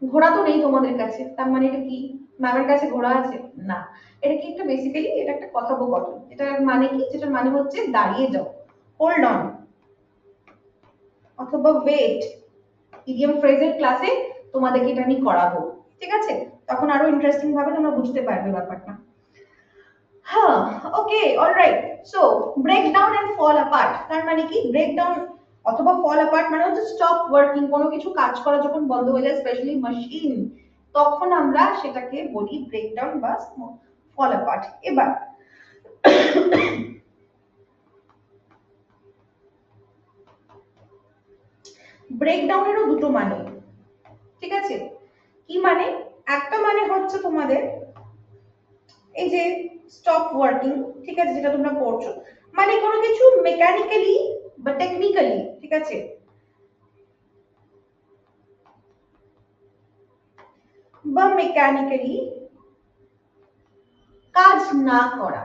ঘোড়া তো নেই তোমাদের কাছে, তার মানে এটা কি ম্যামের কাছে ঘোড়া আছে? না, এটা কি একটা বেসিক্যালি এটা একটা কথোপকথন, এটার মানে কি, যেটার মানে হচ্ছে দাঁড়িয়ে যাও, হোল্ড অন, অথবা ওয়েট। ইডিয়ম ফ্রেজের ক্লাসে তোমাদেরকে এটা আমি করাবো, ঠিক আছে, তখন আরো ইন্টারেস্টিং ভাবে তোমরা বুঝতে পারবে ব্যাপারটা। হ্যাঁ, okay, alright. So break down and fall apart, তার মানে কি ব্রেক ডাউন অথবা ফল অ্যাপার্ট মানে হচ্ছে স্টপ ওয়ার্কিং, কোনো কিছু কাজ করা যখন বন্ধ হয়ে যায়, স্পেশালি মেশিন, তখন আমরা সেটাকে বলি ব্রেক ডাউন বা ফল অ্যাপার্ট। এবার ব্রেক ডাউনেরও দুটো মানে, ঠিক আছে। কি মানে, একটা মানে হচ্ছে তোমাদের এই যে স্টপ ওয়ার্কিং, ঠিক আছে, যেটা তোমরা পড়ছো, মানে কোনো কিছু মেকানিক্যালি বা টেকনিক্যালি, ঠিক আছে, বা মেকানিক্যালি কাজ না করা।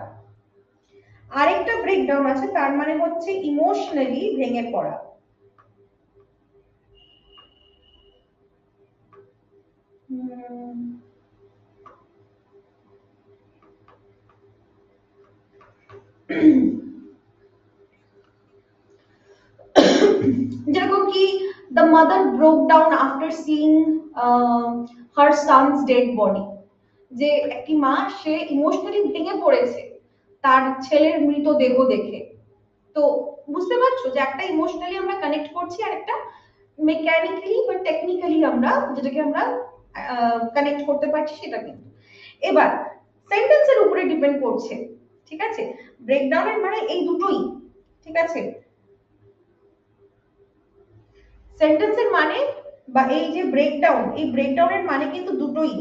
আরেকটা ব্রেকডাউন আছে, তার মানে হচ্ছে ইমোশনালি ভেঙে পড়া। যেরকম কি the mother broke down after seeing her son's dead body, যে একটি মা সে ইমোশনালি ভেঙে পড়েছে তার ছেলের মৃতদেহ দেখে। তো বুঝতে পারছো যে একটা ইমোশনালি আমরা কানেক্ট করছি, আর একটা মেকানিক্যালি বা টেকনিক্যালি আমরা যেটাকে আমরা কানেক্ট করতে পারছি, সেটা কিন্তু এবার সেন্টেন্সের উপরে ডিপেন্ড করছে, ঠিক আছে। ব্রেকডাউনের মানে এই দুটোই, ঠিক আছে। সেন্টেন্সের মানে বা এই যে ব্রেকডাউন, এই ব্রেকডাউনের মানে কিন্তু দুটোই,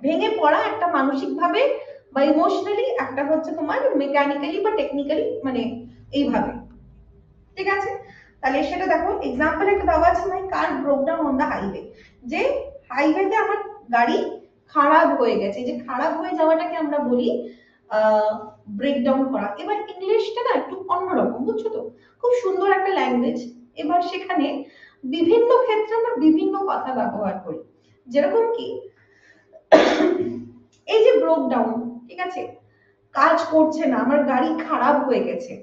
ভেঙে পড়া একটা মানসিক ভাবে বা ইমোশনালি, একটা হচ্ছে তোমার মেকানিক্যালি বা টেকনিক্যালি, মানে এইভাবে, ঠিক আছে। তাহলে সেটা দেখো, এক্সাম্পল একটা দেওয়া আছে, my car broke down on the highway, যে হাইওয়েতে আমার গাড়ি খারাপ হয়ে গেছে, যে খারাপ হয়ে যাওয়াটাকে আমরা বলি ব্রেকডাউন করা। এবার ইংলিশটা না একটু অন্যরকম, বুঝছো তো, খুব সুন্দর একটা ল্যাঙ্গুয়েজ। এবার সেখানে বিভিন্ন ক্ষেত্রে আমরা বিভিন্ন কথা ব্যবহার করি, যেরকম কি এই যে ব্রোক ডাউন, ঠিক আছে, কাজ করছে না, আমার গাড়ি খারাপ হয়ে গেছে,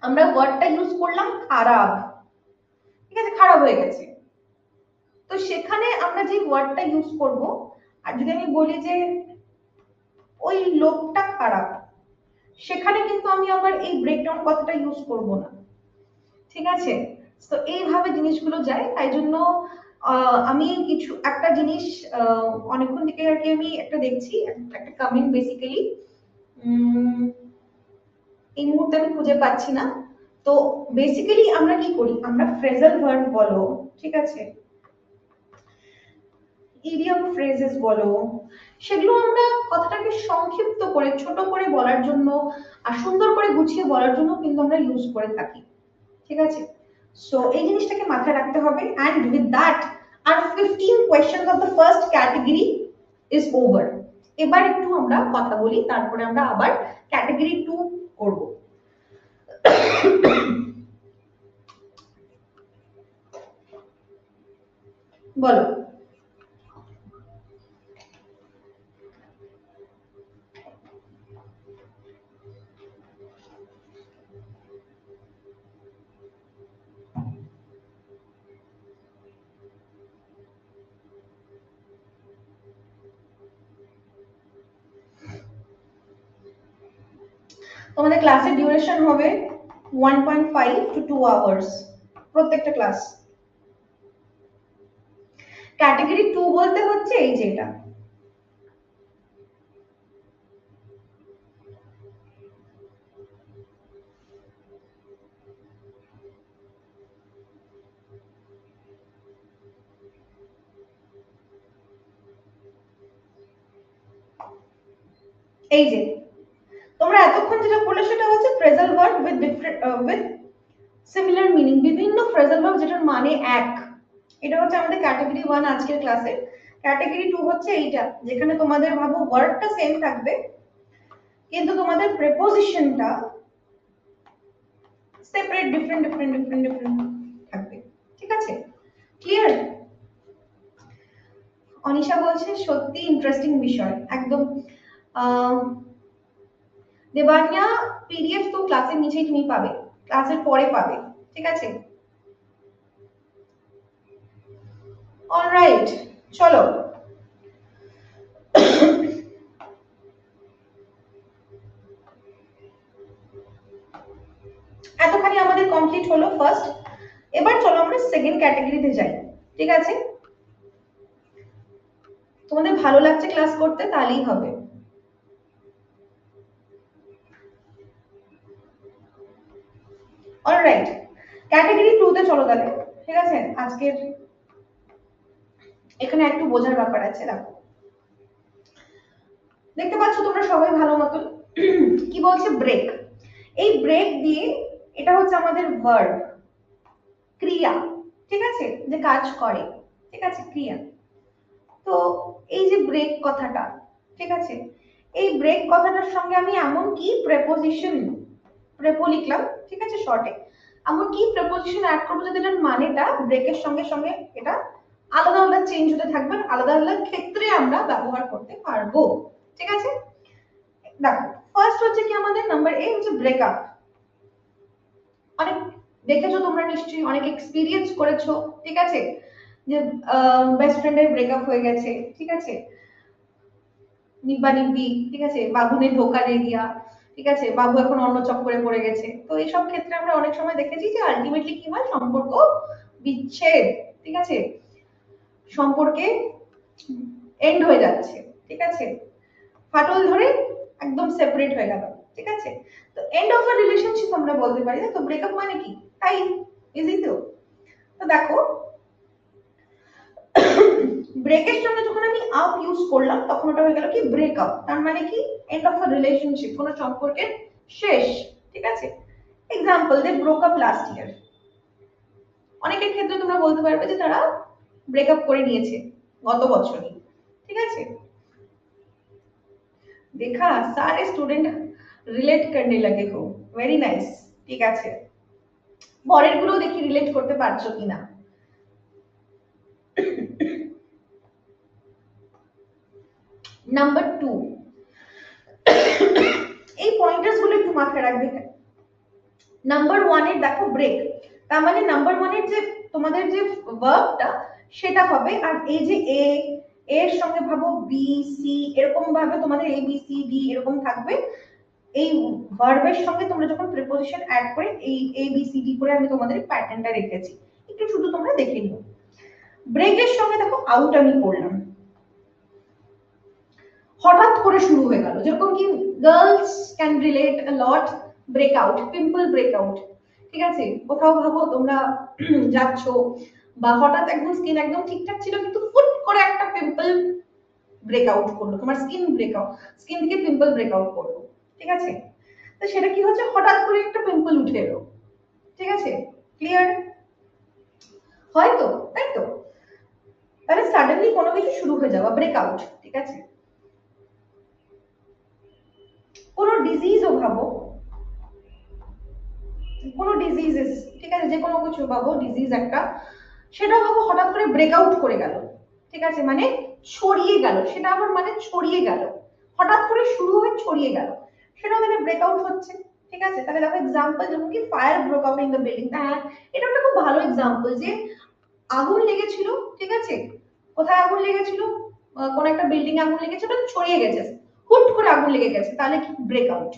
আমরা ওয়ার্ডটা ইউজ করলাম খারাপ, ঠিক আছে, খারাপ হয়ে গেছে। তো সেখানে আমরা যে ওয়ার্ডটা ইউজ করব, আর যদি আমি বলি যে ওই লোকটা খারাপ, সেখানে কিন্তু আমি আবার এই ব্রেকডাউন কথাটা ইউজ করব না, ঠিক আছে। তো এইভাবে জিনিসগুলো যায়, তাই জন্য আমি কিছু একটা জিনিস অনেকক্ষণ থেকে আর কি আমি একটা দেখছি, একটা কমেন্ট বেসিক্যালি এই মুহূর্তে আমি খুঁজে পাচ্ছি না। তো বেসিক্যালি আমরা কি করি, আমরা ফ্রেজাল ভার্ব বলো, ঠিক আছে, ইডিয়ম ফ্রেজেস বলো, সেগুলো আমরা কথাটাকে সংক্ষিপ্ত করে ছোট করে বলার জন্য আর সুন্দর করে গুছিয়ে বলার জন্য কিন্তু আমরা ইউজ করে থাকি, ঠিক আছে। সো এই জিনিসটাকে মাথায় রাখতে হবে, and with that our 15 questions of the first category is over। এবার একটু আমরা কথা বলি, তারপরে আমরা আবার ক্যাটাগরি 2 করব। বলো। তোমাদের ক্লাসের ডিউরেশন হবে 1.5 to 2 আওয়ার্স প্রত্যেকটা ক্লাস। ক্যাটাগরি 2 বলতে হচ্ছে এই যে এটা, এই যে তোমরা এতক্ষণ যেটা পড়লে সেটা হচ্ছে phrasal verb with different with similar meaning, বিভিন্ন ফ্রেজাল ভার্ব যেটার মানে এক। এটা হচ্ছে আমাদের ক্যাটাগরি 1 আজকের ক্লাসে। ক্যাটাগরি 2 হচ্ছে এইটা, যেখানে তোমাদের ভাবো ওয়ার্ডটা সেম থাকবে কিন্তু তোমাদের প্রিপোজিশনটা separate, different different different different থাকবে। ঠিক আছে, ক্লিয়ার? অনিশা বলছে সত্যি ইন্টারেস্টিং বিষয়, একদম। দেবানিয়া, পিডিএফ তো ক্লাসের নিচেই তুমি পাবে, ক্লাসের পরে পাবে। ঠিক আছে, অলরাইট, চলো এতখানি আমাদের কমপ্লিট হলো ফার্স্ট। এবার চলো আমরা সেকেন্ড ক্যাটাগরিতে যাই। ঠিক আছে, তোমাদের ভালো লাগছে ক্লাস করতে, তাহলেই হবে। অলরাইট, ক্যাটাগরি 2 তে চলো তাহলে। ঠিক আছে, আজকের এখানে একটু বোঝার ব্যাপার আছে। দেখো, দেখতে পাচ্ছ তোমরা সবাই ভালো মতন কি বলছে, ব্রেক। এই ব্রেক দিয়ে, এটা হচ্ছে আমাদের ভার্ব, ক্রিয়া। ঠিক আছে, যে কাজ করে। ঠিক আছে, ক্রিয়া। তো এই যে ব্রেক কথাটা, ঠিক আছে, এই ব্রেক কথাটার সঙ্গে আমি এমন কি প্রেপোজিশন, প্রেপো লিখলাম, ঠিক আছে, শর্টে এমন কি প্রেপোজিশন অ্যাড করবো যাতে এটার মানেটা ব্রেকের সঙ্গে সঙ্গে এটা আলাদা আলাদা চেঞ্জ হতে থাকবে, আলাদা আলাদা ক্ষেত্রে আমরা ব্যবহার করতে পারবো। ঠিক আছে, দেখো ফার্স্ট হচ্ছে কি আমাদের নাম্বার এ হচ্ছে ব্রেকআপ। অনেক দেখেছো তোমরা নিশ্চয়ই, অনেক এক্সপিরিয়েন্স করেছো। ঠিক আছে, যে বেস্ট ফ্রেন্ডের ব্রেকআপ হয়ে গেছে। ঠিক আছে, নিব্বা নিব্বি, ঠিক আছে, বাবু ने ধোকা দিয়ে দিয়া, ঠিক আছে, বাবু এখন অন্য চক্করে পড়ে গেছে। তো এইসব ক্ষেত্রে আমরা অনেক সময় দেখেছি যে আলটিমেটলি কি হয়, সম্পর্ক বিচ্ছেদ। ঠিক আছে, সম্পর্কে এন্ড হয়ে যাচ্ছে। ঠিক আছে, ফাটল ধরে একদম সেপারেট হয়ে গেল। ঠিক আছে, তো এন্ড অফ আ রিলেশনশিপ আমরা বলতে পারি না, তো ব্রেকআপ মানে কি, তাই ইজি তো। তো দেখো, ব্রেকের সঙ্গে যখন আমি আপ ইউজ করলাম তখন ওটা হয়ে গেল কি ব্রেকআপ, তার মানে কি এন্ড অফ আ রিলেশনশিপ, কোন সম্পর্কের শেষ। ঠিক আছে, example they broke up last year. অনেকের ক্ষেত্রে তোমরা বলতে পারবে যে তারা ব্রেকআপ করে নিয়েছে গত বছরই। ঠিক আছে, देखा सारे स्टूडेंट रिलेट करने लगे हो, वेरी नाइस। ঠিক আছে, পরের গুলো দেখি রিলেট করতে পারছো কিনা। নাম্বার 2, এই পয়েন্টার্স গুলো একটু মাথায় রাখবে। নাম্বার 1 এর দেখো ব্রেক, তার মানে নাম্বার 1 এর যে তোমাদের যে ভার্বটা সেটা হবে, আর এই যে এ এর সঙ্গে ভাবো বি সি, এরকম ভাবে তোমাদের এ বি সি ডি এরকম থাকবে। এই ভার্বের সঙ্গে তোমরা যখন প্রিপোজিশন অ্যাড করে এই এ বি সি ডি করে আমি তোমাদের প্যাটার্নটা রেখেছি, একটু শুধু তোমরা দেখে নিও। ব্রেকের সঙ্গে দেখো আউট আমি করলাম, হঠাৎ করে শুরু হয়ে গেল, যেরকম কি girls can relate a lot, breakout, pimple breakout. ঠিক আছে, কোথাও ভাবো তোমরা যাচ্ছ বা হঠাৎ একদম স্কিন একদম ঠিকঠাক ছিল কিন্তু ফুট করে একটা পিম্পল ব্রেকআউট করলো, তোমার স্কিন ব্রেকআউট, স্কিন থেকে পিম্পল ব্রেকআউট করলো। ঠিক আছে, তো সেটা কি হচ্ছে, হঠাৎ করে একটা পিম্পল উঠে এলো। ঠিক আছে, ক্লিয়ার? হয়তো, তাই তো, তাহলে সাডেনলি কোনো কিছু শুরু হয়ে যাওয়া, ব্রেকআউট। ঠিক আছে, কোনো ডিজিজও ভাবো, কোনো ডিজিজেস, ঠিক আছে, যে কোনো কিছু ভাবো ডিজিজ একটা, সেটা ভাবো হঠাৎ করে ব্রেকআউট করে গেল। ঠিক আছে, মানে ছড়িয়ে গেল, সেটা আবার মানে ছড়িয়ে গেল, হঠাৎ করে শুরু হয়ে ছড়িয়ে গেল, সেটা মানে ব্রেকআউট হচ্ছে। ঠিক আছে, তাহলে দেখো এক্সাম্পল, যেমন কি fire broke out in the building. হ্যাঁ, এটা একটা খুব ভালো এক্সাম্পল যে আগুন লেগেছিল। ঠিক আছে, কোথায় আগুন লেগেছিল, কোন একটা বিল্ডিং এ আগুন লেগেছে, ওটা ছড়িয়ে গেছে, হুট করে আগুন লেগে গেছে, তাহলে কি ব্রেকআউট।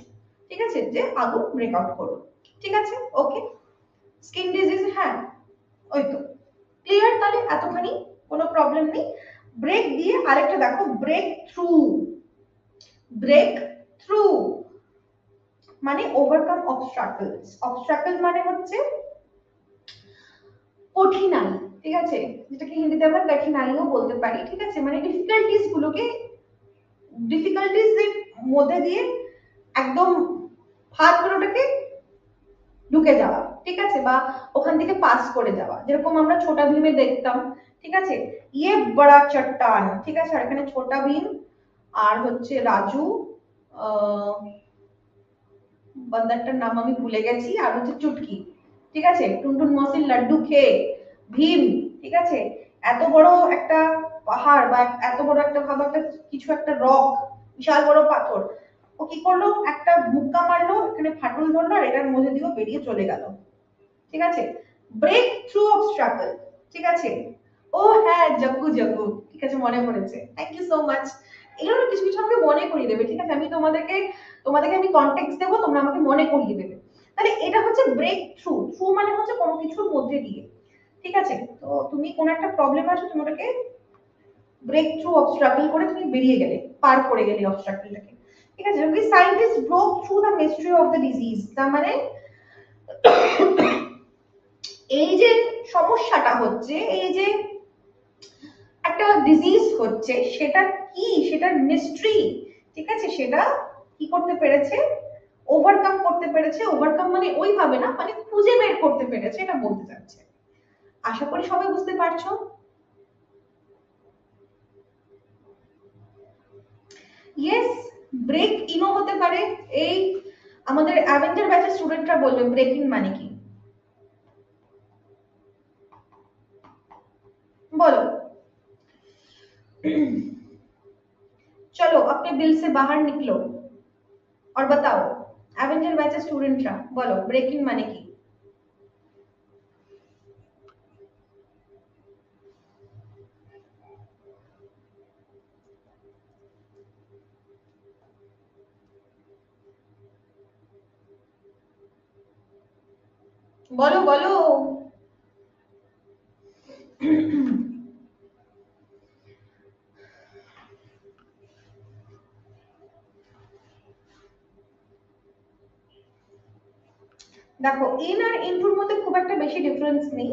ঠিক আছে, যে আগুন ব্রেকআউট করলো। ঠিক আছে, ওকে। স্কিন ডিজিজ, হ্যাঁ ওই তো ক্লিয়ার, তাহলে এতখানি কোনো প্রবলেম নেই। ব্রেক দিয়ে আরেকটা দেখো, ব্রেক থ্রু। ব্রেক থ্রু মানে ওভারকাম অবস্ট্রাকলস। অবস্ট্রাকল মানে হচ্ছে কঠিনাই, ঠিক আছে, যেটাকে হিন্দিতে আমরা কঠিনাইও বলতে পারি। ঠিক আছে, মানে ডিফিকাল্টিস গুলোকে, ডিফিকাল্টিস এর মধ্যে দিয়ে একদম হাত করে ওটাকে ঢুকে যাওয়া, ঠিক আছে, বা ওখান থেকে পাস করে যাওয়া, যেরকম আমরা ছোটা ভীমে দেখতাম। ঠিক আছে, ইয়ে বড়া চট্টান, ঠিক আছে, আর এখানে ছোটা ভীম আর হচ্ছে রাজু, বান্দারটার নাম আমি ভুলে গেছি, আর হচ্ছে চুটকি। ঠিক আছে, টুনটুন মসির লাড্ডু খেয়ে ভীম, ঠিক আছে, এত বড় একটা পাহাড় বা এত বড় একটা ভাব, একটা কিছু একটা রক, বিশাল বড় পাথর, ও কি করলো, একটা মুক্কা মারলো, এখানে ফাটল ধরলো, আর এটার মধ্যে দিয়েও বেরিয়ে চলে গেল। ঠিক আছে, ব্রেক থ্রু অবস্ট্রাকল। ঠিক আছে, ও হ্যাঁ জগ্গু জগ্গু, ঠিক আছে, মনে পড়েছে, থ্যাংক ইউ সো মাচ। এগুলো কিছু কিছু আমাকে মনে করিয়ে দেবে। ঠিক আছে, আমি তোমাদেরকে তোমাদেরকে আমি কনটেক্সট দেবো, তোমরা আমাকে মনে করিয়ে দেবে। তাহলে এটা হচ্ছে ব্রেক থ্রু। থ্রু মানে হচ্ছে কোনো কিছুর মধ্যে দিয়ে। ঠিক আছে, তো তুমি কোন একটা প্রবলেম আছে, তুমি ওটাকে ব্রেক থ্রু অবস্ট্রাকল করে তুমি বেরিয়ে গেলে, পার করে গেলে অবস্ট্রাকলটাকে। ঠিক আছে, scientist broke through the mystery of the disease, তার মানে এই যে সমস্যাটা হচ্ছে, এই যে একটা ডিজিজ হচ্ছে, সেটা কি, সেটার মিস্ট্রি, ঠিক আছে, সেটা কি করতে পেরেছে, ওভারকাম করতে পেরেছে। ওভারকাম মানে ওইভাবে না, মানে খুঁজে বের করতে পেরেছে, এটা বলতে চাচ্ছে। আশা করি সবাই বুঝতে পারছো। ইয়েস, ব্রেক ইনও হতে পারে। এই আমাদের অ্যাভেঞ্জার ব্যাচের স্টুডেন্টরা বলবে ব্রেক ইন মানে কি, বলো। चलो अपने बिल से बाहर निकलो और बताओ, অ্যাভেঞ্জার ব্যাচের স্টুডেন্টরা বলো ব্রেক ইন মানে কি। বলো বলো। দেখো, ইন আর ইনটুর মধ্যে খুব একটা বেশি ডিফারেন্স নেই।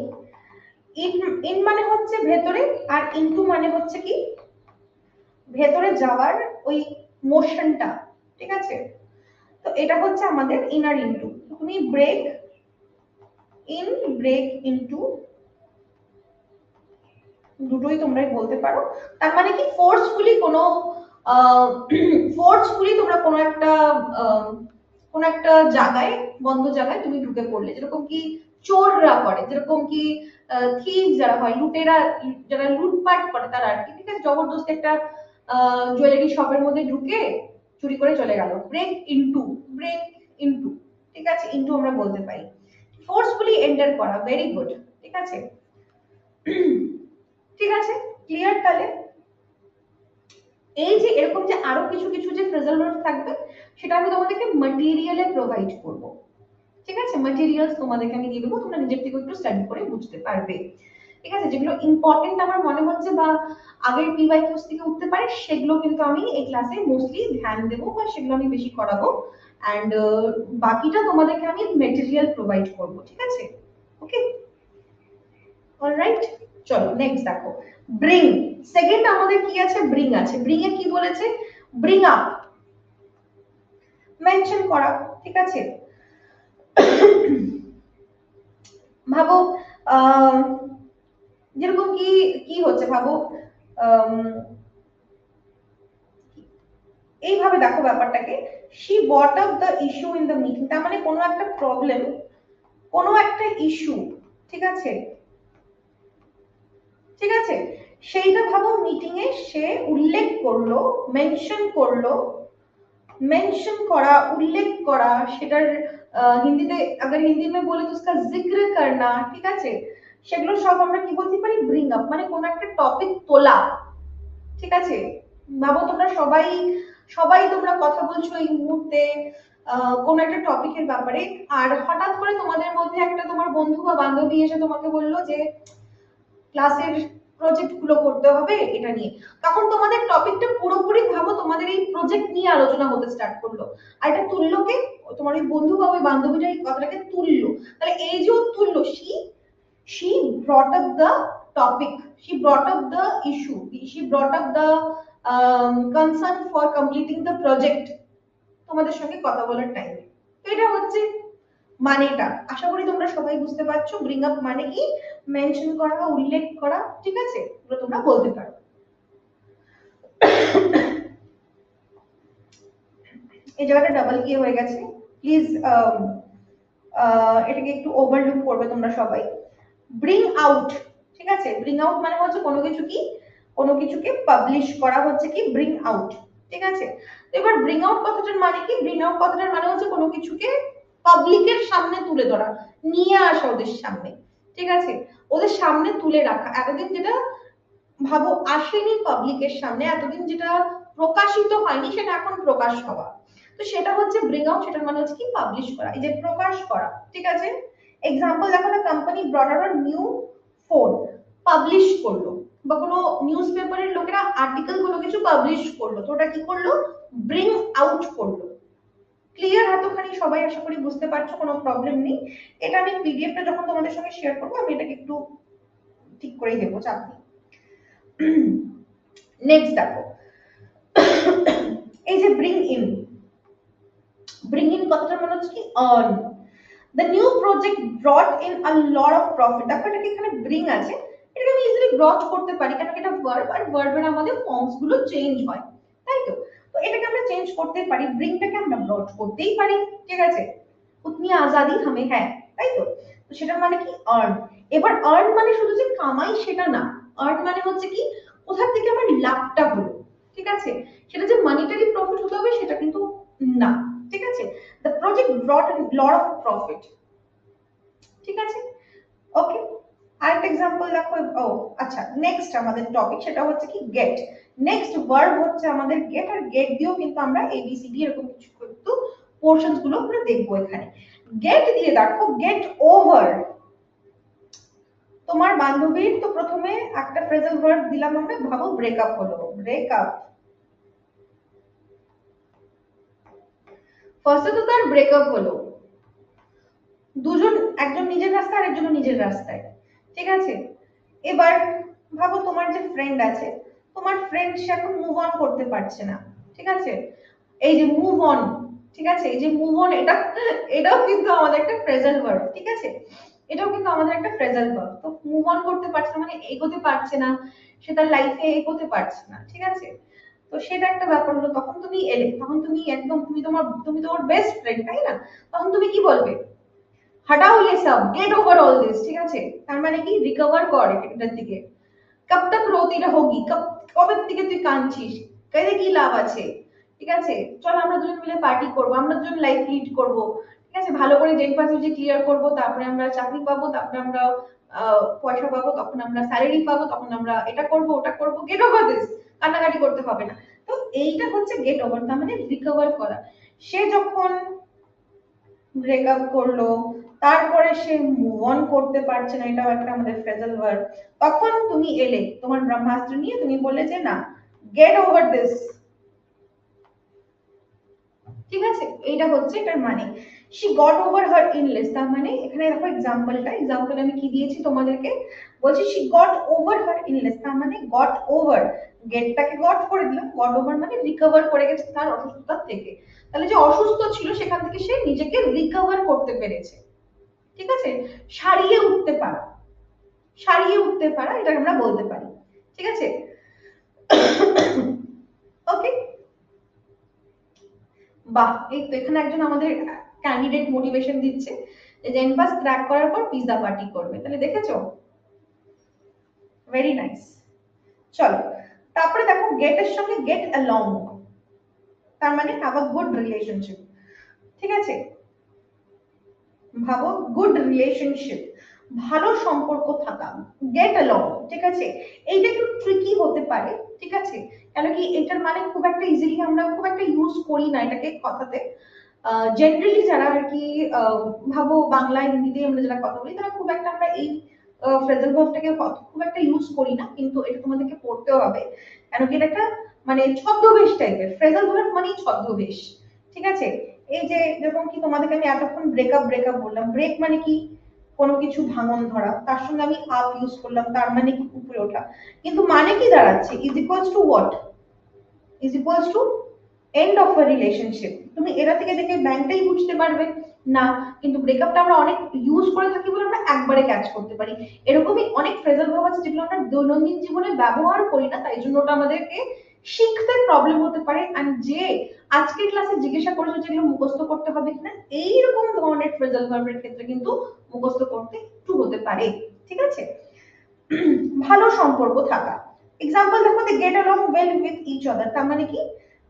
ইন ইন মানে হচ্ছে ভেতরে, আর ইনটু মানে হচ্ছে কি ভেতরে যাওয়ার ওই মোশনটা। ঠিক আছে, তো এটা হচ্ছে আমাদের ইনার ইনটু। তুমি ব্রেক ইন, ব্রেক ইনটু দুটোই তোমরাই বলতে পারো। তার মানে কি ফোর্সফুলি কোনো ফোর্সফুলি তোমরা কোনো একটা জায়গায়, বন্ধ জায়গায় তুমি ঢুকে পড়লে, যেরকম কি চোররা করে, যেরকম কি থিভ যারা হয়, লুটেরা, যারা লুটপাট করে তারা আর কি। ঠিক আছে, জবরদস্তি একটা জুয়েলারি শপের মধ্যে ঢুকে চুরি করে চলে গেল, ব্রেক ইনটু, ব্রেক ইনটু। ঠিক আছে, ইনটু আমরা বলতে পারি ফোর্সফুলি এন্টার করা। ভেরি গুড, ঠিক আছে। ঠিক আছে, ক্লিয়ার তাহলে। এই যে এরকম যে আরো কিছু কিছু যে ফ্রেজাল ভার্ব থাকবে, সেটা আমি তোমাদেরকে ম্যাটেরিয়ালে প্রোভাইড করব। ঠিক আছে, ম্যাটেরিয়ালস তোমাদেরকে আমি দিয়ে দেবো, তোমরা নিজের থেকে একটু স্টাডি করে বুঝতে পারবে। ঠিক আছে, যেগুলো ইম্পর্টেন্ট আমার মনে হচ্ছে বা আগের পিওয়াইকিউস থেকে উঠতে পারে, সেগুলো কিন্তু আমি এই ক্লাসে মোস্টলি ধ্যান দেবো বা সেগুলো আমি বেশি করাবো। অ্যান্ড বাকিটা তোমাদেরকে আমি ম্যাটেরিয়াল প্রোভাইড করব। ঠিক আছে, ওকে, অলরাইট। চলো নেক্সট দেখো, ব্রিং। সেকেন্ড আমাদের কি আছে, ব্রিং আছে। ব্রিং এ কি বলেছে, ব্রিং আপ, মেনশন করা। ঠিক আছে, ভাবো যেরকম কি কি হচ্ছে, ভাবো এইভাবে দেখো ব্যাপারটাকে, she bought up the issue in the meeting, তার মানে কোনো একটা প্রবলেম, কোনো একটা ইস্যু, ঠিক আছে, ঠিক আছে, সেইটা ভাবো মিটিং এ সে উল্লেখ করলো, মেনশন করলো। मेंशन करा, उल्लेख करा, সেটার হিন্দিতে अगर हिंदी में बोले तो उसका जिक्र करना। ঠিক আছে, সেগুলো সব আমরা কি বলতে পারি, ব্রিং আপ, মানে কোন একটা টপিক তোলা। ঠিক আছে, ভাবো তোমরা সবাই সবাই তোমরা কথা বলছো এই মুহূর্তে, কোন একটা টপিকের ব্যাপারে, আর হঠাৎ করে তোমাদের মধ্যে একটা তোমার বন্ধু বা বান্ধবী এসে তোমাকে বললো যে ক্লাসের প্রজেক্ট গুলো করতে হবে এটা নিয়ে, তখন তোমাদের টপিকটা পুরোপুরি ভাবো তোমাদের এই প্রজেক্ট নিয়ে আলোচনা হতে স্টার্ট করলো, আর এটা তুললো কে? তোমার ওই বন্ধু বা ওই বান্ধবীটা এই কথাটাকে তুললো। তাহলে এই যে ও তুললো, she brought up the topic, she brought up the issue, she brought up the concern for completing the project তোমাদের সঙ্গে কথা বলার টাইমে। তো এটা হচ্ছে মানেটা। আশা করি তোমরা সবাই বুঝতে পারছো ব্রিং আপ মানে কি, মেনশন করা, উল্লেখ করা, ঠিক আছে, এগুলো তোমরা বলতে পারো। এই জায়গাটা ডাবল কি হয়ে গেছে, প্লিজ এটাকে একটু ওভারলুক করবে তোমরা সবাই। ব্রিং আউট, ঠিক আছে, ব্রিং আউট মানে হচ্ছে কোনো কিছুকে পাবলিশ করা হচ্ছে কি ব্রিং আউট, ঠিক আছে। তো এবার ব্রিং আউট কথাটার মানে কি, ব্রিং আউট কথাটার মানে হচ্ছে কোনো কিছুকে পাবলিকের সামনে তুলে ধরা, নিয়ে আসা ওদের সামনে, ঠিক আছে, ওদের সামনে তুলে রাখা। এতদিন যেটা ভাবো আসেনি পাবলিকের সামনে, এতদিন যেটা প্রকাশিত হয়নি সেটা এখন প্রকাশ হওয়া, তো সেটা হচ্ছে ব্রিং আউট, সেটার মানে হচ্ছে কি পাবলিশ করা, এই যে প্রকাশ করা, ঠিক আছে। এক্সাম্পল দেখো, the company ব্রট out a new phone, publish করলো, বা কোনো নিউজ পেপারের লোকেরা আর্টিকেল কোনো কিছু পাবলিশ করলো, তো ওটা কি করলো, ব্রিং আউট করলো। ক্লিয়ার এতখানি সবাই আশা করি বুঝতে পারছো, কোনো প্রবলেম নেই। এটা আমি পিডিএফটা যখন তোমাদের সঙ্গে শেয়ার করবো আমি এটাকে একটু ঠিক করেই দেবো, চাপ নেই। নেক্সট দেখো, এই যে ব্রিং ইন কথাটার মানে হচ্ছে কি earn, the new project ব্রট in a lot of profit. দেখো এটাকে এখানে ব্রিং আছে, এটাকে আমি ইজিলি ব্রট করতে পারি, কারণ এটা ভার্ব, আর ভার্বের আমাদের ফর্মস গুলো চেঞ্জ হয়, তাই তো। তো এটাকে আমরা চেঞ্জ করতে পারি, ব্রিংটাকে আমরা ব্রট করতেই পারি, ঠিক আছে, উতনি আজাদি হামে হ্যাঁ, তাই তো। তো সেটার মানে কি আর্ন। এবার আর্ন মানে শুধু যে কামাই সেটা না, আর্ন মানে হচ্ছে কি কোথা থেকে আমার লাভটা হলো, ঠিক আছে, সেটা যে মানিটারি প্রফিট হতে হবে সেটা কিন্তু না, ঠিক আছে। The project ব্রট a lot of profit, ঠিক আছে, ওকে। আরেকটা एग्जांपल দেখো, ও আচ্ছা, নেক্সট আমাদের টপিক সেটা হচ্ছে কি গেট। নেক্সট ভার্ব হচ্ছে আমাদের গেট, আর গেট দিয়েও কিন্তু আমরা এবিসিডি এরকম কিছু কিন্তু পোরশনস গুলো আমরা দেখবো এখানে। গেট দিয়ে দেখো, গেট ওভার, তোমার বান্ধবীর তো প্রথমে একটা ফ্রেজাল ভার্ব দিলাম আমরা, ভাবো ব্রেকআপ হলো, ব্রেকআপ, ফার্স্টে তো তার ব্রেকআপ হলো, দুজন, একজন নিজের রাস্তায় আর একজন নিজের রাস্তায়, ঠিক আছে। এবার ভাবো তোমার যে ফ্রেন্ড আছে, তোমার ফ্রেন্ড সে এখন মুভ অন করতে পারছে না, ঠিক আছে, এই যে মুভ অন, ঠিক আছে, এই যে মুভ অন, এটাও কিন্তু আমাদের একটা ফ্রেজাল ভার্ব, ঠিক আছে, এটাও কিন্তু আমাদের একটা ফ্রেজাল ভার্ব। তো মুভ অন করতে পারছে না মানে এগোতে পারছে না, সে তার লাইফে এগোতে পারছে না, ঠিক আছে। তো সেটা একটা ব্যাপার হলো, তখন তুমি এলে, তখন তুমি একদম, তুমি তোমার বেস্ট ফ্রেন্ড, তাই না, তখন তুমি কি বলবে, हटाओ ये सब, गेट ओवर ऑल दिस, ঠিক আছে, তার মানে কি রিকভার কর এটার দিকে। কব তক রোতি রहोगी, কবে থেকে তুই কাঁদছিস, কাজে কি লাভ আছে, ঠিক আছে, চল আমরা দুজন মিলে পার্টি করব, আমরা দুজন লাইফ লিড করব, ঠিক আছে, ভালো করে জেন পাস যে ক্লিয়ার করব, তারপরে আমরা চাকরি পাবো, তারপরে আমরা পয়সা পাবো, তখন আমরা স্যালারি পাবো, তখন আমরা এটা করব ওটা করব, গেট ওভার দিস, কান্নাকাটি করতে হবে না। তো এইটা হচ্ছে গেট ওভার, তার মানে রিকভার করা। সে যখন ব্রেকআপ করলো, তারপরে সে মুভ অন করতে পারছে না, এটাও একটা আমাদের ফ্রেজাল ভার্ব, তখন তুমি এলে তোমার ব্রহ্মাস্ত্র নিয়ে, তুমি বললে যে না, গেট ওভার দিস, ঠিক আছে, এইটা হচ্ছে এটার মানে। she got over her illness, তার মানে এখানে দেখো এক্সাম্পল আমি কি দিয়েছি তোমাদেরকে, বলছি she got over her illness, তার মানে got over, গেটটাকে গট করে দিলাম, গট ওভার মানে রিকভার করে গেছে তার অসুস্থতা থেকে, তাহলে যে অসুস্থ ছিল সেখান থেকে সে নিজেকে রিকভার করতে পেরেছে, ঠিক আছে, সারিয়ে উঠতে পারা, সারিয়ে উঠতে পারা, এটা আমরা বলতে পারি, ঠিক আছে, ওকে। বাহ, এই তো এখানে একজন আমাদের ক্যান্ডিডেট মোটিভেশন দিচ্ছে যে জেন পাস ক্র্যাক করার পর পিৎজা পার্টি করবে, তাহলে দেখেছো, ভেরি নাইস। চলো, তারপরে দেখো গেট এর সঙ্গে গেট অ্যালং, তার মানে হ্যাভ আ গুড রিলেশনশিপ, ঠিক আছে, ভাবো গুড রিলেশনশিপ, ভালো সম্পর্ক থাকা, গেট অ্যালং, ঠিক আছে। এইটা একটু ট্রিকি হতে পারে, ঠিক আছে, কেন কি এটার মানে খুব একটা ইজিলি আমরা খুব একটা ইউজ করি না এটাকে কথাতে, জেনারেলি যারা আর কি ভাবো বাংলায় হিন্দিতে আমরা যারা কথা বলি তারা খুব একটা আমরা এই ফ্রেজাল ভার্বটাকে খুব একটা ইউজ করি না, কিন্তু এটা তোমাদেরকে পড়তেও হবে, কেন কি এটা একটা মানে ছদ্মবেশ টাইপের। ফ্রেজাল ভার্ব মানেই ছদ্মবেশ, ঠিক আছে। এই যে যেরকম কি তোমাদেরকে আমি এতক্ষণ ব্রেকআপ ব্রেকআপ বললাম, ব্রেক মানে কি কোনো কিছু ভাঙন ধরা, তার সঙ্গে আমি আপ ইউজ করলাম, তার মানে কি উপরে ওঠা, কিন্তু মানে কি দাঁড়াচ্ছে is equals to what, is equals to end of a relationship. তুমি এটা থেকে দেখে ব্যাংকটাই বুঝতে পারবে না, কিন্তু ব্রেকআপটা আমরা অনেক ইউজ করে থাকি বলে আমরা একবারে ক্যাচ করতে পারি। এরকমই অনেক ফ্রেজাল ভার্ব আছে যেগুলো আমরা দৈনন্দিন জীবনে ব্যবহার করি না, তাই জন্য ওটা আমাদেরকে শিখতে প্রবলেম হতে পারে। এন্ড যে আজকের ক্লাসে জিজ্ঞাসা করেছো যেগুলো মুখস্থ করতে হবে কিনা, এইরকম ধরনের ফ্রেজাল ভার্বের ক্ষেত্রে কিন্তু মুখস্থ করতে একটু হতে পারে, ঠিক আছে। ভালো সম্পর্ক থাকা, এক্সাম্পল দেখো, they get along well with each other, তার মানে কি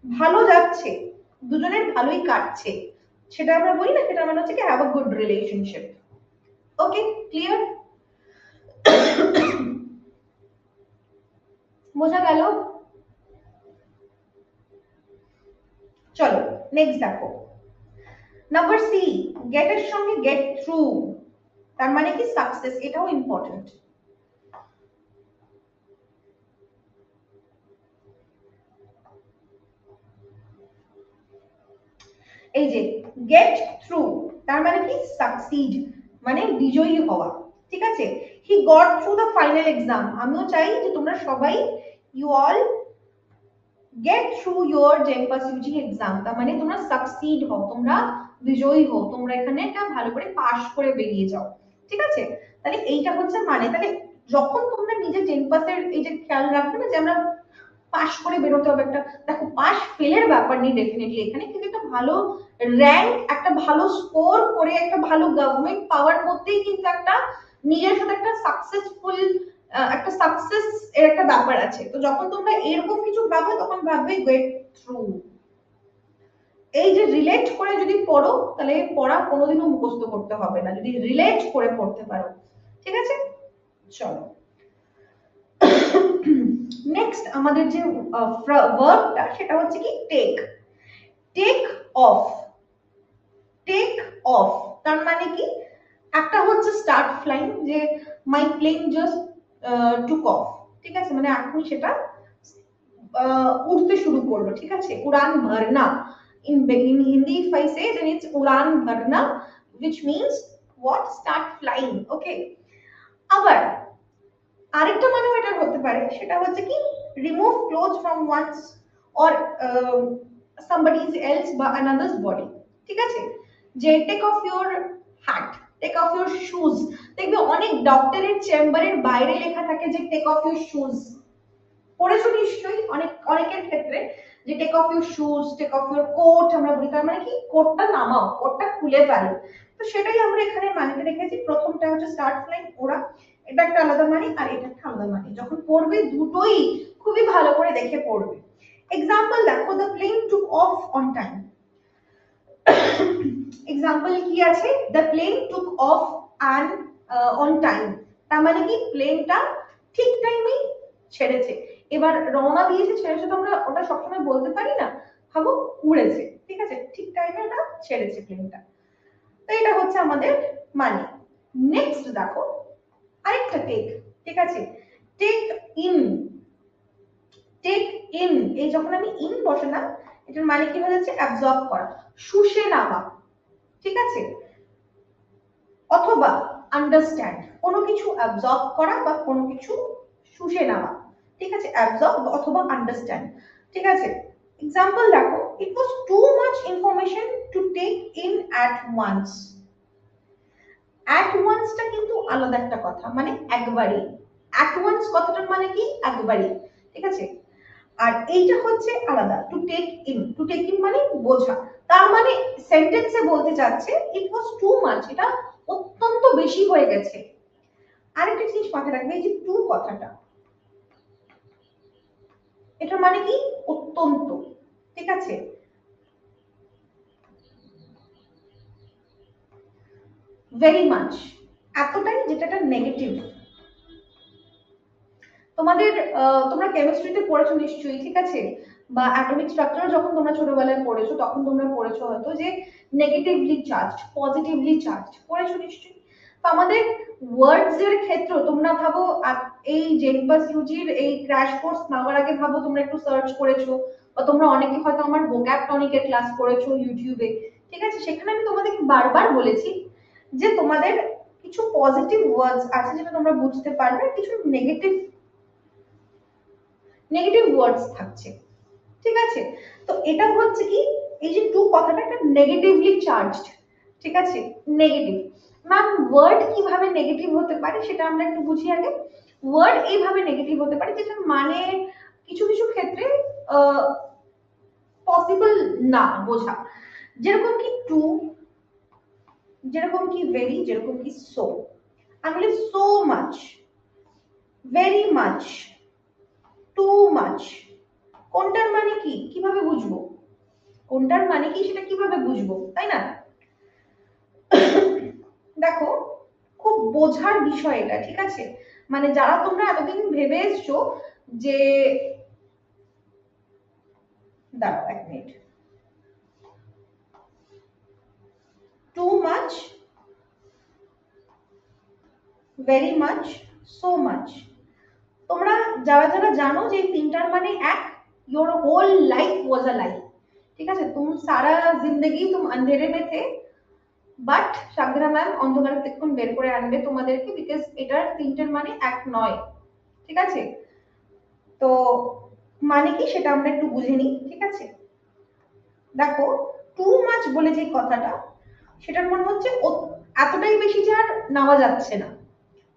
ভালো যাচ্ছে, দুজনের ভালোই কাটছে, সেটা আমরা বলি না, সেটা মানে হচ্ছে কি have a good relationship. Okay, clear? বোঝা গেল? চলো নেক্সট দেখো, নাম্বার সি, গেট এর সঙ্গে গেট থ্রু, তার মানে কি সাকসেস, এটাও ইম্পর্টেন্ট। এই যে গেট থ্রু তার মানে কি সাকসিড, মানে বিজয়ী হওয়া, ঠিক আছে। He got through the final exam, আমিও চাই যে তোমরা সবাই you all get through your JENPAS UG exam, তার মানে তোমরা সাকসিড হও, তোমরা বিজয়ী হও, তোমরা এখানে একটা ভালো করে পাস করে বেরিয়ে যাও, ঠিক আছে। তাহলে এইটা হচ্ছে মানে, তাহলে যখন তোমরা নিজের জেম্পাসের এই যে খেয়াল রাখবে না যে আমরা পাশ করে বেরোতে হবে, একটা দেখো পাশ ফেলের ব্যাপার নেই ডেফিনেটলি এখানে, কিন্তু একটা ভালো র্যাঙ্ক, একটা ভালো স্কোর করে একটা ভালো গভর্নমেন্ট পাওয়ার মধ্যেই কিন্তু একটা নিজের সাথে একটা সাকসেসফুল একটা সাকসেস এর একটা ব্যাপার আছে। তো যখন তোমরা এরকম কিছু ভাবো তখন ভাববে গেট থ্রু। এই যে রিলেট করে যদি পড়ো তাহলে পড়া কোনোদিনও মুখস্থ করতে হবে না, যদি রিলেট করে পড়তে পারো, ঠিক আছে। চলো নেক্সট আমাদের যে ভার্বটা সেটা হচ্ছে কি take, take off, take off তার মানে কি একটা হচ্ছে স্টার্ট ফ্লাইং, যে my plane just took off, ঠিক আছে, মানে এখনই সেটা উড়তে শুরু করলো, ঠিক আছে, উড়ান ভরনা। in hindi if I say then it's udan bharna, which means what, start flying, okay। আবার আরেকটা মানেও এটা হতে পারে, সেটা হচ্ছে কি remove cloth from one's or somebody's else বা another's body, ঠিক আছে, যে take off your hat, take off your shoes, দেখবে অনেক ডক্টরের চেম্বারের বাইরে লেখা থাকে যে টেক অফ ইওর শুজ, পড়েছো নিশ্চয়ই অনেকের ক্ষেত্রে, যে take off your shoes, take off your coat আমরা বলি, তার মানে কি কোটটা নামাও, কোটটা খুলে ফেলো। তো সেটাই আমরা এখানে মানেতে রেখেছি, প্রথমটা হচ্ছে স্টার্ট ফ্লাইং, ওরা, এটা একটা আলাদা মানে আর এটা একটা আলাদা মানে, যখন পড়বে দুটোই খুবই ভালো করে দেখে পড়বে। এক্সাম্পল দেখো, the plane took off on time, example কি আছে, the plane took off and on time, তার মানে কি প্লেনটা ঠিক টাইমেই ছেড়েছে। এবার রওনা দিয়েছে ছেড়েছে তো আমরা ওটা সবসময় বলতে পারি না, ভাবো উড়েছে, ঠিক আছে, ঠিক টাইমে ওটা ছেড়েছে প্লেনটা। তো এটা হচ্ছে আমাদের মানে। নেক্সট দেখো আরেকটা টেক, ঠিক আছে, টেক ইন, টেক ইন, এই যখন আমি ইন বসালাম এটার মানে কি হয়ে যাচ্ছে অ্যাবজর্ব করা, শুষে নেওয়া, ঠিক আছে, অথবা আন্ডারস্ট্যান্ড, কোনো কিছু অ্যাবজর্ব করা বা কোনো কিছু শুষে নেওয়া, ঠিক আছে, অ্যাবজর্ব অথবা আন্ডারস্ট্যান্ড, ঠিক আছে। এক্সাম্পল দেখো, it was too much information to take in at once, অ্যাট ওয়ান্সটা কিন্তু আলাদা একটা কথা, মানে একবারে, অ্যাট ওয়ান্স কথাটার মানে কি একবারে, ঠিক আছে। আর এইটা হচ্ছে আলাদা, to take in, to take in মানে বোঝা, তার মানে সেন্টেন্সে বলতে চাচ্ছে ইট ওয়াজ টু মাচ, এটা অত্যন্ত বেশি হয়ে গেছে। আরেকটা জিনিস মাথায় রাখবে, এই যে টু কথাটা, এটা মানে কি অত্যন্ত, ঠিক আছে, ভেরি মাচ এতটাই যেটা নেগেটিভ। তোমাদের তোমরা কেমিস্ট্রিতে পড়েছো নিশ্চয়ই, ঠিক আছে, বা অ্যাটমিক স্ট্রাকচার যখন তোমরা ছোটবেলায় পড়েছো তখন তোমরা পড়েছো হয়তো যে নেগেটিভলি চার্জড, পজিটিভলি চার্জড, পড়েছো নিশ্চয়ই। তো আমাদের ওয়ার্ডস এর ক্ষেত্রে তোমরা ভাবো এই জেনপাস ইউজির এই ক্র্যাশ কোর্স নেওয়ার আগে ভাবো তোমরা একটু সার্চ করেছো, বা তোমরা অনেকে হয়তো আমার ভোক্যাব টনিকের ক্লাস করেছো ইউটিউবে, ঠিক আছে? সেখানে আমি তোমাদেরকে বারবার বলেছি যে তোমাদের কিছু পজিটিভ ওয়ার্ডস আছে যেটা তোমরা বুঝতে পারবে, কিছু নেগেটিভ নেগেটিভ ওয়ার্ডস থাকছে, ঠিক আছে? তো এটা হচ্ছে কি, এই যে টু কথাটা একটা নেগেটিভলি চার্জড, ঠিক আছে? নেগেটিভ। ম্যাম ওয়ার্ড কিভাবে নেগেটিভ হতে পারে সেটা আমরা একটু বুঝি আগে। ওয়ার্ড এইভাবে নেগেটিভ হতে পারে যেটা মানে কিছু কিছু ক্ষেত্রে পসিবল না বোঝা, যেরকম কি টু, যেরকম কি ভেরি, যেরকম কি সো। আমি বলি so much, very much, too much, কোনটার মানে কি, কিভাবে বুঝবো? কোনটার মানে কি সেটা কিভাবে বুঝবো, তাই না? দেখো খুব বোঝার বিষয় এটা, ঠিক আছে? মানে যারা তোমরা এতদিন ভেবে এসছো যে, দাঁড়াও এক minute, too much, very much, so much, তোমরা যারা যারা জানো যে এই তিনটার মানে এক, your whole life was a lie, ঠিক আছে? तुम सारा जिंदगी तुम अंधेरे में थे, বাট সাগরা ম্যাম অন্ধকার থেকে বের করে আনবে তোমাদেরকে, বিকজ এটার তিনটের মানে এক নয়, ঠিক আছে? তো মানে কি সেটা আমরা একটু বুঝে নিই, ঠিক আছে? দেখো টু মাচ বলে যে কথাটা, সেটার মানে হচ্ছে এতটাই বেশি যে আর নেওয়া যাচ্ছে না,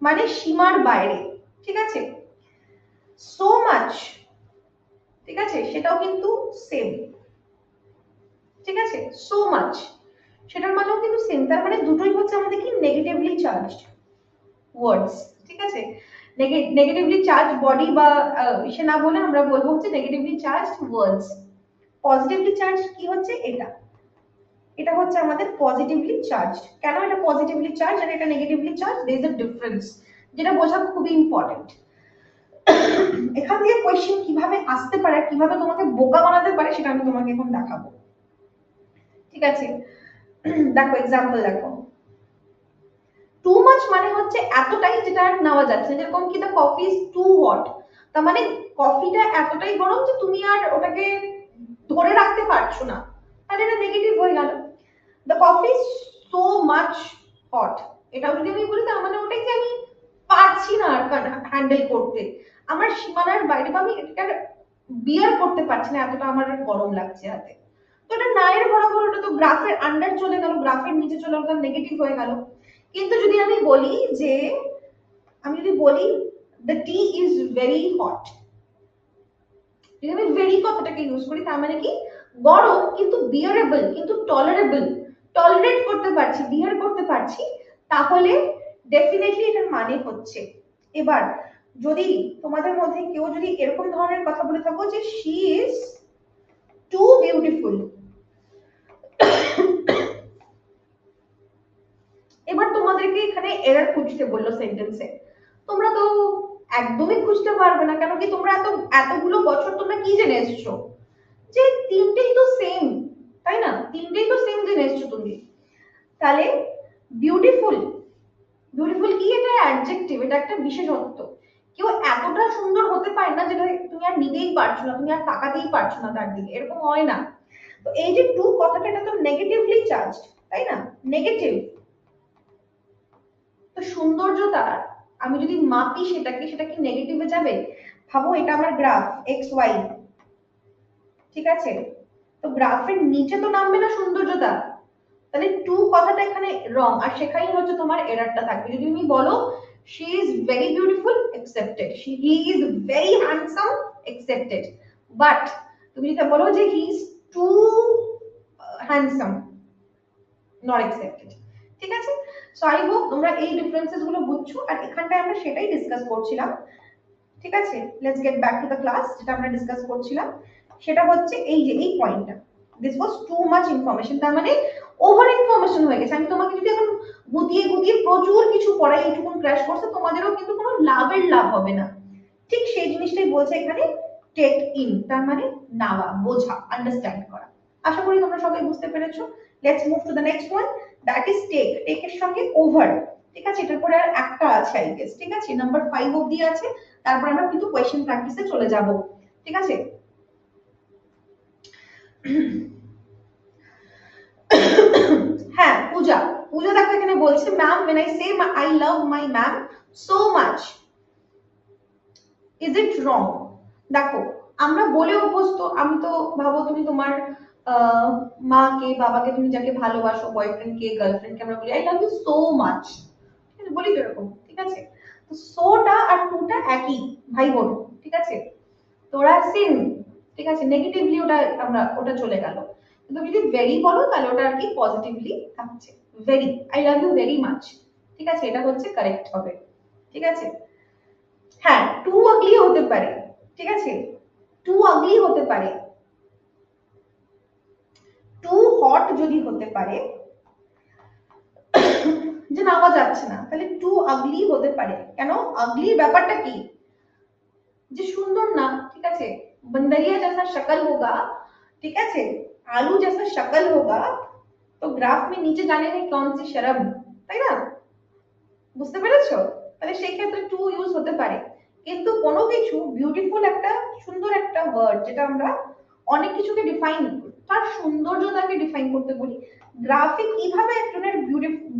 মানে সীমার বাইরে, ঠিক আছে? সো মাচ, ঠিক আছে, সেটাও কিন্তু সেম, ঠিক আছে? সো মাচ সেটার মানেও কিন্তু সেম, তার মানে দুটোই হচ্ছে আমাদের কি নেগেটিভলি চার্জড ওয়ার্ডস, ঠিক আছে? নেগেটিভলি চার্জ বডি বা সে না বলে আমরা বলবো হচ্ছে নেগেটিভলি চার্জড ওয়ার্ডস। পজিটিভলি চার্জ কি হচ্ছে, এটা এটা হচ্ছে আমাদের পজিটিভলি চার্জ। কেন এটা পজিটিভলি চার্জ আর এটা negatively charge, there is a difference, যেটা বোঝা খুবই ইম্পর্টেন্ট। এখান থেকে কোয়েশ্চেন কিভাবে আসতে পারে, কিভাবে তোমাকে বোকা বানাতে পারে সেটা আমি তোমাকে এখন দেখাবো, ঠিক আছে? দেখো এক্সাম্পল দেখো, টু মাচ মানে হচ্ছে এতটাই যেটা আর নেওয়া যাচ্ছে না, যেরকম কি the coffee is too hot, তার মানে কফিটা এতটাই গরম যে তুমি আর ওটাকে ধরে রাখতে পারছো না, তাহলে এটা নেগেটিভ হয়ে গেল। The coffee is so much hot, এটাও যদি আমি বলি তার মানে ওটাই যে আমি পারছি না আর হ্যান্ডেল করতে, আমার সীমানার বাইরে, বা আমি এটা বিয়ার করতে পারছি না, এতটা আমার গরম লাগছে হাতে। তো এটা না এর বরাবর, ওটা তো গ্রাফের আন্ডার চলে গেল, গ্রাফের নিচে চলে গেল, নেগেটিভ হয়ে গেল। কিন্তু যদি আমি বলি যে, আমি যদি বলি the T is very hot, যদি আমি ভেরি কথাটাকে ইউজ করি তার মানে কি গরম কিন্তু বিয়ারেবল, কিন্তু টলারেবল, টলারেট করতে পারছি, বিয়ার করতে পারছি, তাহলে ডেফিনেটলি এটার মানে হচ্ছে। এবার যদি তোমাদের মধ্যে কেউ যদি এরকম ধরনের কথা বলে থাকো যে শি ইজ টু বিউটিফুল, এবার তোমাদেরকে এখানে এরর খুঁজতে বললো সেন্টেন্সে, তোমরা তো একদমই খুঁজতে পারবে না, কেন কি তোমরা এতগুলো বছর তোমরা কি জেনে এসছো যে তিনটেই তো সেম, তাই না? তিনটেই তো সেম জেনে এসছো তুমি। তাহলে বিউটিফুল, বিউটিফুল কি, এটা অ্যাডজেক্টিভ, এটা একটা বিশেষত্ব। কেউ এতটা সুন্দর হতে পারে না যেটা তুমি আর নিতেই পারছো না, তুমি আর তাকাতেই পারছো না তার দিকে, এরকম হয় না। তো এই যে টু কথাটা, এটা তো নেগেটিভলি চার্জড, তাই না? নেগেটিভ। তো সৌন্দর্যতা আমি যদি মাপি সেটাকে, সেটা কি নেগেটিভে যাবে? ভাবো এটা আমার গ্রাফ এক্স ওয়াই, ঠিক আছে? তো গ্রাফের নিচে তো নামবে না সৌন্দর্যতা, তাহলে টু কথাটা এখানে রং, আর সেখানেই হচ্ছে তোমার এরারটা থাকবে। যদি তুমি বলো she is very beautiful accepted, he is very handsome accepted, but তুমি যদি বলো যে he is too handsome, not accepted, ঠিক আছে? সো আই হোপ তোমরা এই ডিফারেন্সেস গুলো বুঝছো, আর এখানটায় আমরা সেটাই ডিসকাস করছিলাম, ঠিক আছে? Let's get back to the class. যেটা আমরা ডিসকাস করছিলাম সেটা হচ্ছে এই যে এই পয়েন্টটা, this was too much information, তার মানে ওভার ইনফরমেশন হয়ে গেছে। আমি তোমাকে যদি এখন গুতিয়ে গুতিয়ে প্রচুর কিছু পড়াই এইটুকুন ক্র্যাশ কোর্সে, তোমাদেরও কিন্তু কোনো লাভের লাভ হবে না। ঠিক সেই জিনিসটাই বলছে এখানে, টেক ইন তার মানে নেওয়া, বোঝা, আন্ডারস্ট্যান্ড করা। আশা করি তোমরা সবাই বুঝতে পেরেছো। Let's move to the next one, that is take. টেকের সঙ্গে ওভার, ঠিক আছে, এটার পরে আর একটা আছে আই গেস, ঠিক আছে, নাম্বার 5 অবধি আছে, তারপর আমরা কিন্তু কোয়েশ্চেন প্র্যাকটিসে চলে যাব, ঠিক আছে। হ্যাঁ পূজা, পূজা দেখো এখানে বলছে ma'am when I say I love my ma'am so much is it wrong? দেখো আমরা বলে অভ্যস্ত, আমি তো ভাবো তুমি তোমার মাকে বাবাকে তুমি যাকে ভালোবাসো, বয়ফ্রেন্ড কে গার্লফ্রেন্ড কে আমরা বলি I love you so much, বলি তো এরকম, ঠিক আছে। তো সোটা আর টুটা একই, ভাই বোন, ঠিক আছে, তোরা সেম, ঠিক আছে, নেগেটিভলি ওটা আমরা ওটা চলে গেল। কিন্তু যদি ভেরি বলো তাহলে ওটা আর কি পজিটিভলি থাকছে, very, I love you very much, ঠিক আছে, এটা হচ্ছে কারেক্ট হবে, ঠিক আছে। হ্যাঁ টু আগলি হতে পারে, ঠিক আছে, টু আগলি হতে পারে, টু হট যদি হতে পারে যে নেওয়া যাচ্ছে না, তাহলে টু আগলি হতে পারে। কেন আগলির ব্যাপারটা কি, যে সুন্দর না, ঠিক আছে, बंदरिया जैसा शक्ल होगा, ठीक है, आलू जैसा शक्ल होगा तो ग्राफ में नीचे जाने में कौन सी शर्म, তাই না, বুঝতে পেরেছো? তাহলে সেই ক্ষেত্রে টু ইউজ হতে পারে। কিন্তু কোনো কিছু বিউটিফুল একটা সুন্দর একটা ওয়ার্ড যেটা আমরা অনেক কিছুকে ডিফাইন, তার সৌন্দর্যতাকে ডিফাইন করতে বলি, গ্রাফে কিভাবে একজনের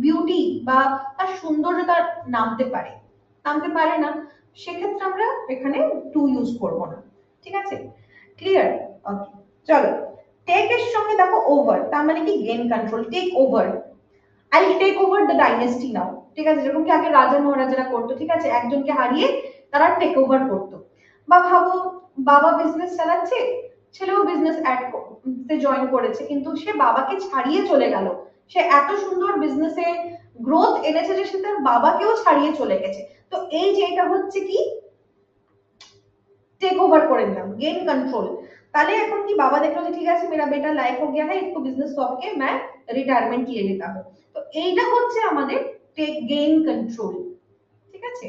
বিউটি বা তার সৌন্দর্যতা নামতে পারে, নামতে পারে না, সেক্ষেত্রে আমরা এখানে টু ইউজ করব না, ঠিক আছে, ক্লিয়ার? ওকে চলো, টেক এর সঙ্গে দেখো ওভার, তার মানে কি gain control, take over, I take over the dynasty now, ঠিক আছে, যেরকম কি আগে রাজা মহারাজারা করতো, ঠিক আছে, একজনকে হারিয়ে তারা টেক ওভার করতো। বা ভাবো বাবা বিজনেস চালাচ্ছে, ছেলেও বিজনেস অ্যাড তে জয়েন করেছে, কিন্তু সে বাবাকে ছাড়িয়ে চলে গেল, সে এত সুন্দর বিজনেসে গ্রোথ এনেছে যে সে তার বাবাকেও ছাড়িয়ে চলে গেছে। তো এই যে এটা হচ্ছে কি টেक ओवर করে নিলাম, गेन कंट्रोल। তাহলে এখন কি বাবা দেখলো যে ঠিক আছে मेरा बेटा लायक हो गया है, इसको बिजनेस सौंप के मैं रिटायरमेंट ले लेता हूं, তো এইটা হচ্ছে আমাদের টেক গেইন কন্ট্রোল, ঠিক আছে।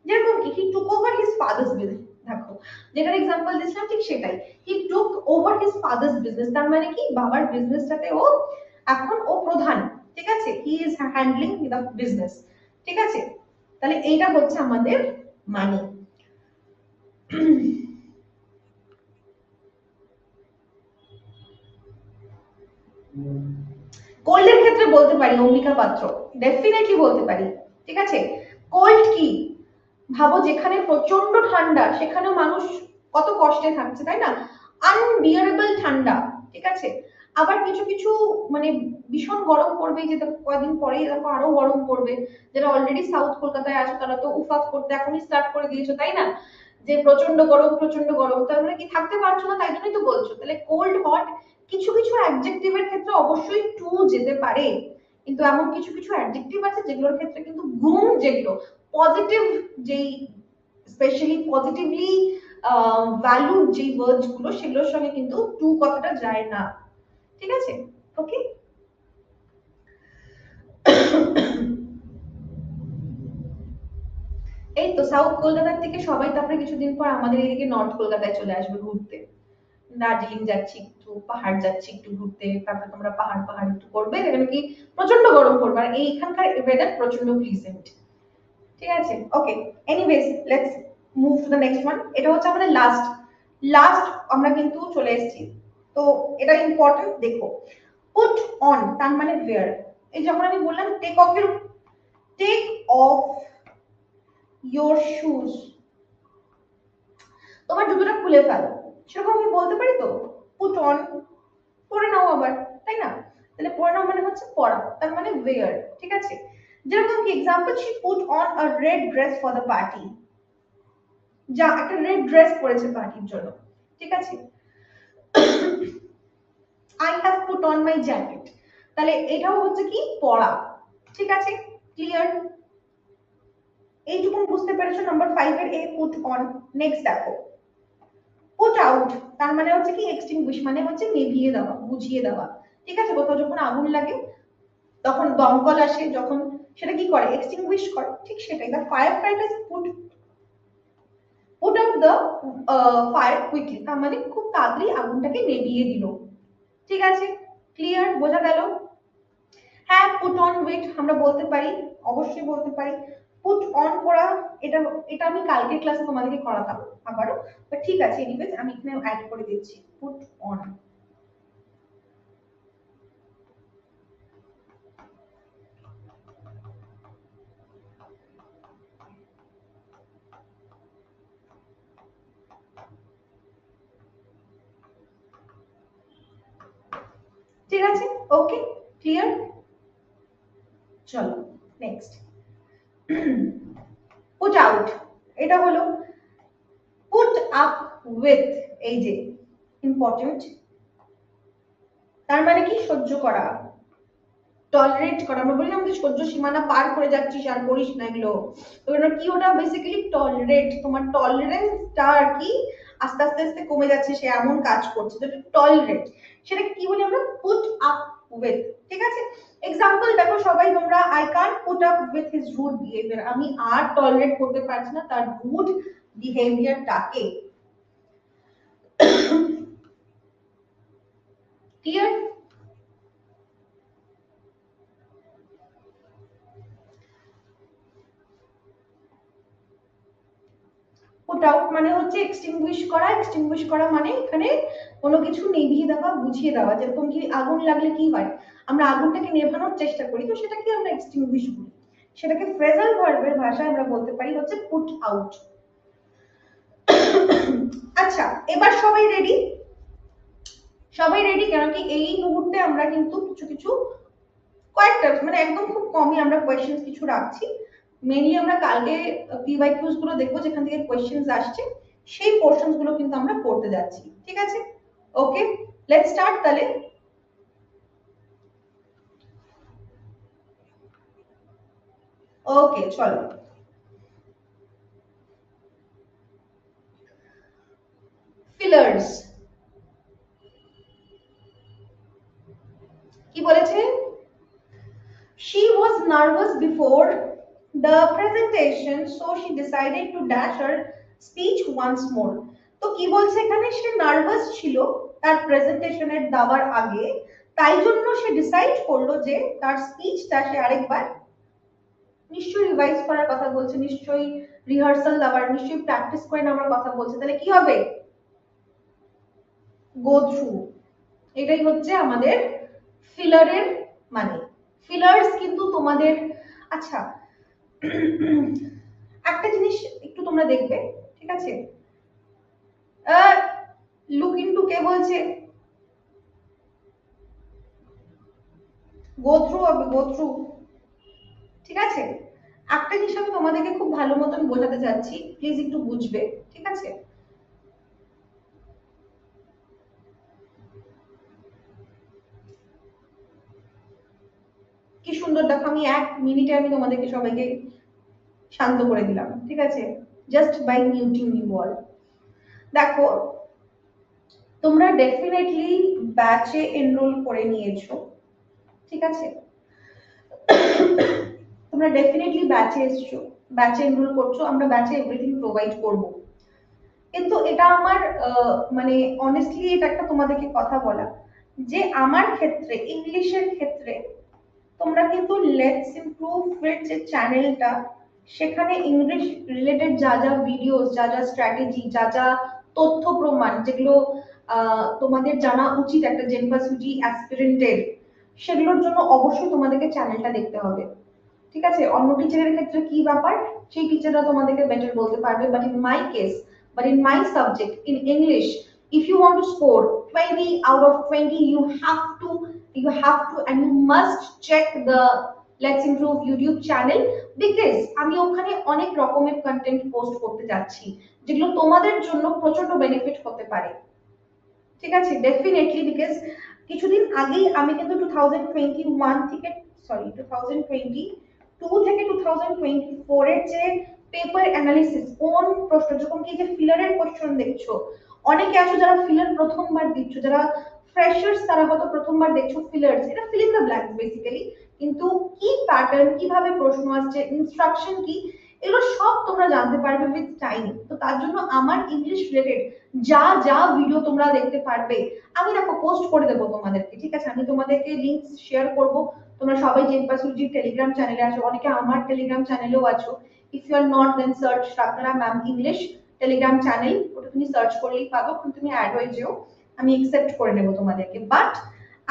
যেরকম কি he took over his father's business, দেখো যেটার एग्जांपल দিছিলাম ঠিক সেটাই, he took over his father's business, তার মানে কি বাবার বিজনেসটাতে ও এখন ও প্রধান, ঠিক আছে, he is handling the business, ঠিক আছে। তাহলে এইটা হচ্ছে আমাদের মানি। কোল্ডের ক্ষেত্রে বলতে পারি অম্বিকা পাত্র, ডেফিনেটলি বলতে পারি, ঠিক আছে। কোল্ড কি, ভাবো যেখানে প্রচন্ড ঠান্ডা সেখানেও মানুষ কত কষ্টে থাকছে, তাই না, আনবিয়ারেবল ঠান্ডা, ঠিক আছে। আবার কিছু কিছু মানে ভীষণ গরম পড়বে, যে কয়েকদিন পরেই দেখো আরো গরম পড়বে, যারা অলরেডি সাউথ কলকাতায় আছো তারা তো উফাফ করতে এখনই স্টার্ট করে দিয়েছো, তাই না, যে প্রচন্ড গরম প্রচন্ড গরম, তার মানে কি থাকতে পারছো না, তাই জন্যই তো বলছো। তাহলে কোল্ড হট কিছু কিছু অ্যাডজেক্টিভের ক্ষেত্রে অবশ্যই টু যেতে পারে, কিন্তু এমন কিছু কিছু অ্যাডজেক্টিভ আছে যেগুলোর ক্ষেত্রে কিন্তু গুণ, যেগুলো পজিটিভ, যেই স্পেশালি পজিটিভলি ভ্যালুড যে ওয়ার্ডস গুলো সেগুলোর সঙ্গে কিন্তু টু কথাটা যায় না, ঠিক আছে, ওকে। এই তো সাউথ কলকাতার থেকে সবাই তারপরে কিছুদিন পর আমাদের এদিকে নর্থ কলকাতায় চলে আসবে ঘুরতে, দার্জিলিং যাচ্ছি একটু, পাহাড় যাচ্ছি একটু ঘুরতে, তারপরে তোমরা পাহাড় পাহাড় একটু করবে, এখানে কি প্রচন্ড গরম পড়বে, আর এইখানকার ওয়েদার প্রচন্ড প্লিজেন্ট, ঠিক আছে, okay. Anyways let's move to the next one, এটা হচ্ছে আমাদের লাস্ট, লাস্ট আমরা কিন্তু চলে এসেছি, তো এটা ইম্পর্টেন্ট দেখো, পুট অন তার মানে ওয়্যার, এই যখন আমি বললাম টেক অফ ইয়োর শুজ, তোমার জুতোটা খুলে ফেলো, সেরকম আমি বলতে পারি তো, পুট অন, পরে নাও আবার, তাই না, তাহলে পরে নাও মানে হচ্ছে পরা, তার মানে ওয়্যার, ঠিক আছে। যেরকম কি example, she put on a red dress for the party, যা একটা রেড ড্রেস পরেছে পার্টির জন্য, ঠিক আছে। I have put on my jacket, তাহলে এটাও হচ্ছে কি পরা, ঠিক আছে, ক্লিয়ার? এইটুকু বুঝতে পেরেছো নাম্বার 5 এর এ পুট অন। নেক্সট দেখো পুট আউট, তার মানে হচ্ছে কি এক্সটিংগুইশ, মানে হচ্ছে নিভিয়ে দেওয়া, বুঝিয়ে দেওয়া, ঠিক আছে, কোথাও যখন আগুন লাগে তখন দমকল আসে, যখন সেটা কি করে এক্সটিংগুইশ করে, ঠিক সেটাই, the fire fighters put put out the fire quickly, তার মানে খুব তাড়াতাড়ি আগুনটাকে নেভিয়ে দিল। ঠিক আছে, ক্লিয়ার, বোঝা গেল? হ্যাঁ, পুট অন ওয়েট আমরা বলতে পারি, অবশ্যই বলতে পারি। পুট অন করা, এটা এটা আমি কালকের ক্লাসে তোমাদেরকে করাতাম আবারও, বাট ঠিক আছে, এনিওয়েজ আমি এখানে অ্যাড করে দিচ্ছি পুট অন। ঠিক আছে, ওকে, ক্লিয়ার। চলো নেক্সট, পুট আউট, এটা হলো পুট আপ উইথ, এই যে ইম্পর্টেন্ট, তার মানে কি সহ্য করা, টলারেট করা। আমরা বলি না আমাদের সহ্য সীমানা পার করে যাচ্ছিস আর করিস না এগুলো, তো এটা কি, ওটা বেসিক্যালি টলারেট, তোমার টলারেন্সটা আর কি আস্তে আস্তে আস্তে কমে যাচ্ছে, সে এমন কাজ করছে, তো টলারেট, সেটাকে কি বলি আমরা, পুট আপ উইথ। ঠিক আছে, এক্সাম্পল দেখো সবাই তোমরা, I can't put up with his rude behaviour, আমি আর টলারেট করতে পারছি না তার রুড বিহেভিয়ারটাকে। ক্লিয়ার? পুট আউট মানে হচ্ছে এক্সটিংগুইশ করা, এক্সটিংগুইশ করা মানে এখানে কোনো কিছু নিভিয়ে দেওয়া, বুঝিয়ে দেওয়া, যেরকম কি আগুন লাগলে কি হয়, আমরা আগুনটাকে নেভানোর চেষ্টা করি, তো সেটাকে আমরা এক্সটিংগুইশ বলি, সেটাকে ফ্রেজাল ভার্বের ভাষায় আমরা বলতে পারি হচ্ছে পুট আউট। আচ্ছা, এবার সবাই রেডি? সবাই রেডি? কেন কি এই মুহূর্তে আমরা কিন্তু কিছু কিছু কয়েকটা, মানে একদম খুব কমই আমরা কোয়েশ্চেন্স কিছু রাখছি, মেইনলি আমরা কালকে পিওয়াইকিউজ গুলো দেখবো যেখান থেকে কোয়েশ্চেন্স আসছে, সেই পোর্শনস গুলো কিন্তু আমরা পড়তে যাচ্ছি। ঠিক আছে, ওকে, লেটস স্টার্ট তাহলে। ওকে চলো, ফিলার্স কি বলেছে, she was nervous before the presentation so she decided to dash her speech once more। তো কি বলছে এখানে, সে নার্ভাস ছিল তার প্রেজেন্টেশনের দেওয়ার আগে, তাই জন্য সে ডিসাইড করলো যে তার স্পিচটা সে আরেকবার, নিশ্চয়ই রিভাইজ করার কথা বলছে, নিশ্চয়ই রিহার্সাল দেওয়ার, নিশ্চয়ই প্র্যাকটিস করে নেওয়ার কথা বলছে, তাহলে কি হবে, গো থ্রু। এটাই হচ্ছে আমাদের ফিলারের মানে। ফিলার্স কিন্তু তোমাদের, আচ্ছা একটা জিনিস একটু তোমরা দেখবে, ঠিক আছে, লুক ইনটু কে বলছে, গো থ্রু হবে, গো থ্রু। ঠিক আছে, একটা জিনিস আমি তোমাদেরকে খুব ভালো মতন বোঝাতে চাচ্ছি, প্লিজ একটু বুঝবে, ঠিক আছে। কি সুন্দর দেখো, আমি 1 মিনিটে আমি তোমাদেরকে সবাইকে শান্ত করে দিলাম, ঠিক আছে, just by muting you all. দেখো, তোমরা ডেফিনেটলি ব্যাচে এনরোল করে নিয়েছো, ঠিক আছে, তোমরা ডেফিনেটলি ব্যাচে এসছো, ব্যাচে এনরোল করছো, আমরা ব্যাচে এভরিথিং প্রোভাইড করব, কিন্তু এটা আমার মানে অনেস্টলি এটা একটা তোমাদেরকে কথা বলা, যে আমার ক্ষেত্রে ইংলিশের ক্ষেত্রে তোমরা কিন্তু লেটস ইমপ্রুভ এর যে চ্যানেলটা, সেখানে ইংলিশ রিলেটেড যা যা ভিডিওস, যা যা স্ট্র্যাটেজি, যা যা তথ্য প্রমাণ, যেগুলো তোমাদের জানা উচিত একটা জেনভার্সিটি অ্যাসপিরেন্টের, সেগুলোর জন্য অবশ্যই তোমাদেরকে চ্যানেলটা দেখতে হবে। ঠিক আছে, অন্য টিচারের ক্ষেত্রে কি ব্যাপার, সেই টিচাররা তোমাদেরকে বেটার বলতে পারবে, but in my case, but in my subject in English, if you want to score 20 out of 20, you have to and you must check the let's improve youtube channel, because আমি ওখানে অনেক রকমের content post করতে যাচ্ছি, যেগুলো তোমাদের জন্য প্রচন্ড বেনিফিট হতে পারে। ঠিক আছে, ডেফিনেটলি, বিকজ কিছুদিন আগেই আমি কিন্তু 2021 থেকে, সরি 2022 থেকে 2024 এর যে পেপার অ্যানালিসিস, কোন প্রশ্ন, যখন কি যে ফিলারের কোশ্চেন দেখছো, অনেকে আছো যারা ফিলার প্রথমবার দিচ্ছ, যারা ফ্রেশার্স তারা হয়তো প্রথমবার দেখছো ফিলার্স, এটা fill in the blanks basically, কিন্তু কি প্যাটার্ন, কিভাবে প্রশ্ন আসছে, ইনস্ট্রাকশন কি, এগুলো সব তোমরা জানতে পারবে উইথ টাইম। তো তার জন্য আমার ইংলিশ রিলেটেড যা যা ভিডিও তোমরা দেখতে পারবে আমি দেখো পোস্ট করে দেবো তোমাদেরকে, ঠিক আছে? আমি তোমাদেরকে লিংক শেয়ার করব। তোমরা সবাই জেনপাসুজির টেলিগ্রাম চ্যানেলে আছো, অনেকে আমার টেলিগ্রাম চ্যানেলেও আছো। If you are not then search Shrabdhara ma'am English telegram channel, ওটা তুমি সার্চ করলেই পাবো, তুমি অ্যাড হয়ে যেও, আমি একসেপ্ট করে নেবো তোমাদেরকে। বাট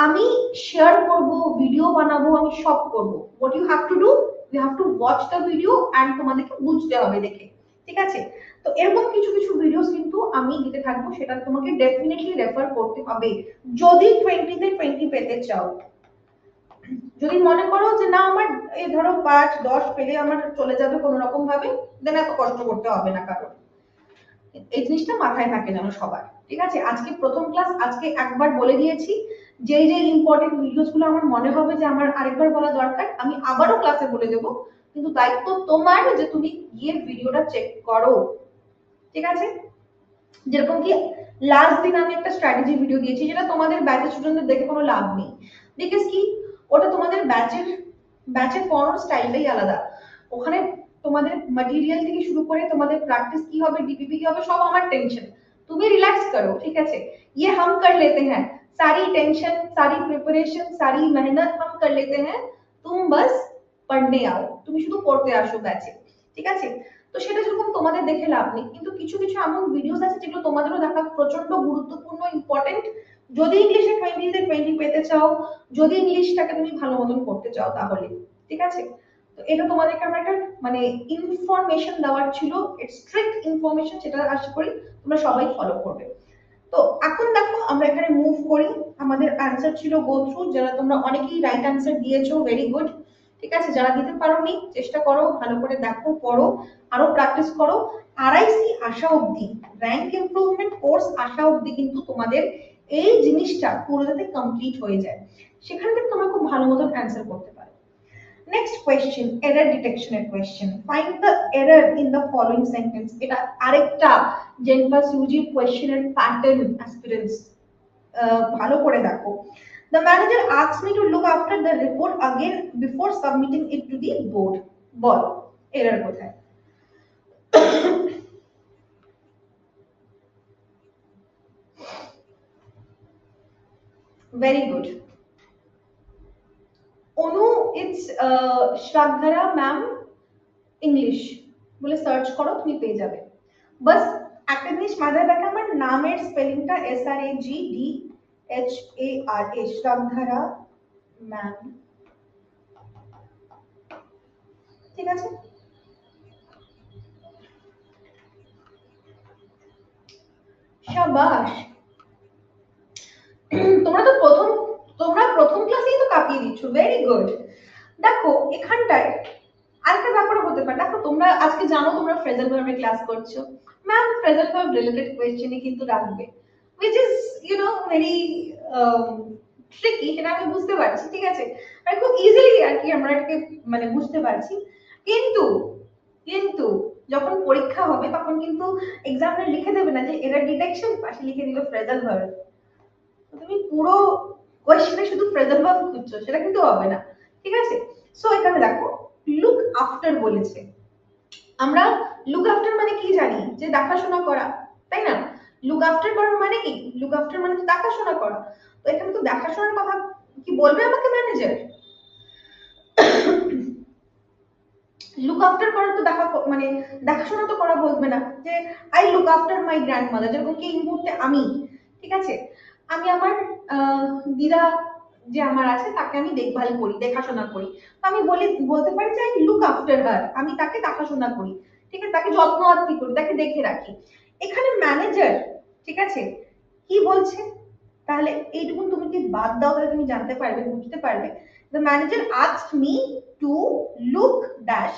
আমি শেয়ার করব, ভিডিও বানাবো, আমি সব করব। What you have to do, you have to watch the video and তোমাদেরকে বুঝতে হবে দেখে, ঠিক আছে? তো এরকম কিছু কিছু ভিডিওস কিন্তু আমি দিতে থাকবো, সেটা তোমাকে ডেফিনেটলি রেফার করতে হবে যদি 20 তে 20 পেতে চাও। যদি মনে করো যে না আমার এই ধরো 5-10 পেলে আমার চলে যাবে কোনো রকম ভাবে, দেন এত কষ্ট করতে হবে না কারণ। এই জিনিসটা মাথায় থাকে যেন সবার, ঠিক আছে? আজকে প্রথম ক্লাস, আজকে একবার বলে দিয়েছি। যেই যে ইম্পর্টেন্ট ভিডিওস গুলো আমার মনে হবে যে আমার আরেকবার বলা দরকার, আমি আবারও ক্লাসে বলে দেবো, কিন্তু দায়িত্ব তোমার যে তুমি গিয়ে ভিডিওটা চেক করো, ঠিক আছে? যেরকম কি লাস্ট দিন আমি একটা স্ট্র্যাটেজি ভিডিও দিয়েছি, যেটা তোমাদের ব্যাচের স্টুডেন্টদের দেখে কোনো লাভ নেই, বিকজ কি ওটা তোমাদের ব্যাচের পড়ানোর স্টাইলটাই আলাদা। ওখানে তোমাদের ম্যাটেরিয়াল থেকে শুরু করে তোমাদের প্র্যাকটিস কি হবে, ডিপিপি কি হবে, সব আমার টেনশন। তুমি রিল্যাক্স করো, ঠিক আছে? ये हम कर लेते हैं, सारी टेंशन सारी प्रिपरेशन सारी मेहनत हम कर लेते हैं, तुम बस पढ़ने आओ, তুমি শুধু পড়তে আসো ব্যাচে, ঠিক আছে? তো সেটা যেরকম তোমাদের দেখে লাভ নেই, কিন্তু কিছু কিছু এমন ভিডিওস আছে যেগুলো তোমাদেরও দেখা প্রচন্ড গুরুত্বপূর্ণ, ইম্পর্টেন্ট, যদি ইংলিশে 20 তে 20 পেতে চাও, যদি ইংলিশটাকে তুমি ভালো মতন করতে চাও তাহলে, ঠিক আছে? তো এটা তোমাদেরকে আমরা একটা মানে ইনফরমেশন দেওয়ার ছিল, স্ট্রিক্ট ইনফরমেশন, সেটা আশা করি তোমরা সবাই ফলো করবে। তো এখন দেখো আমরা এখানে মুভ করি। আমাদের অ্যান্সার ছিল গো থ্রু, যারা তোমরা অনেকেই রাইট অ্যান্সার দিয়েছো, ভেরি গুড, ঠিক আছে? যারা দিতে পারোনি চেষ্টা করো, ভালো করে দেখো, পড়ো, আরো প্র্যাকটিস করো। আরআইসি আসা অবধি, র্যাঙ্ক ইমপ্রুভমেন্ট কোর্স আসা অবধি কিন্তু তোমাদের এই জিনিসটা পুরো যাতে কমপ্লিট হয়ে যায়, সেখান থেকে তোমরা খুব ভালো মতন অ্যান্সার করতে পারো। নেক্সট কোয়েশ্চেন, এরর ডিটেকশনের question. Find the error in the following sentence. এটা আরেকটা জেনপাস ইউজি কোয়েশ্চেনের প্যাটার্ন, অ্যাসপিরেন্টস ভালো করে দেখো। The manager asked me to look after the report again before submitting it to the board. বল error কোথায়? Very good. Anu, it's Shrabdhara ma'am English বলে search করো, তুমি পেয়ে যাবে। বাস একটা জিনিস মাথায় রাখা, আমার নামের স্পেলিংটা SRAGDHARA, শ্রাবধারা ম্যাম, ঠিক আছে? শাবাশ, তোমরা প্রথম ক্লাসেই তো কাঁপিয়ে দিচ্ছ, ভেরি গুড। দেখো এখানটায় আরেকটা ব্যাপার হতে পারে, দেখো তোমরা আজকে জানো তোমরা ফ্রেজাল ভার্বে ক্লাস করছো, ম্যাম ফ্রেজাল ভার্ব রিলেটেড কোয়েশ্চেনই কিন্তু রাখবে, which is very ট্রিকি, সেটা আমি বুঝতে পারছি, ঠিক আছে? আর খুব ইজিলি আর কি আমরা এটাকে মানে বুঝতে পারছি, কিন্তু কিন্তু যখন পরীক্ষা হবে তখন কিন্তু এক্সামে লিখে দেবে না যে এরর ডিটেকশন, পাশে লিখে দিল ফ্রেজাল ভার্ব, তুমি পুরো কোয়েশ্চেনে শুধু ফ্রেজাল ভার্ব খুঁজছো, সেটা কিন্তু হবে না, ঠিক আছে? সো এখানে দেখো লুক আফটার বলেছে, আমরা লুক আফটার মানে কি জানি, যে দেখাশোনা করা, তাই না? লুক আফটার করার মানে কি, লুক আফটার মানে দেখাশোনা করা। তো এখানে তো দেখাশোনার কথা কি বলবে আমাকে ম্যানেজার? লুক আফটার করা তো মানে দেখাশোনা তো করা বলবে না যে I look after my grandmother, যেরকম কি এই মুহূর্তে আমি, ঠিক আছে, আমি আমার দিদা যে আমার আছে তাকে আমি দেখভাল করি, দেখাশোনা করি, তো আমি বলতে পারি যে আই লুক আফটার হার, আমি তাকে দেখাশোনা করি, ঠিক আছে, তাকে যত্ন আত্মি করি, তাকে দেখে রাখি। এখানে ম্যানেজার, ঠিক আছে, কি বলছে? তাহলে এইটুকুন তুমি যদি বাদ দাও তাহলে তুমি জানতে পারবে, বুঝতে পারবে। The manager asked me to look dash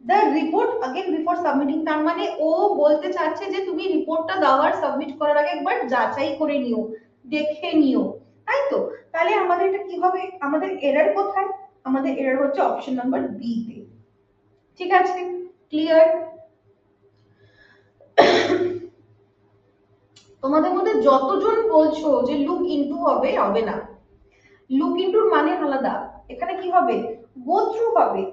the report again before submitting, তার মানে ও বলতে চাচ্ছে যে তুমি রিপোর্টটা দেওয়ার সাবমিট করার আগে একবার যাচাই করে নিও, দেখে নিও, তাই তো? তাহলে আমাদের এটা কি হবে, আমাদের এরর কোথায়? আমাদের এরর হচ্ছে অপশন নাম্বার বি তে, ঠিক আছে? ক্লিয়ার? তোমাদের মধ্যে যতজন বলছো যে লুক ইনটু হবে, হবে না, লুক ইনটুর মানে আলাদা, এখানে কি হবে, গো থ্রু হবে,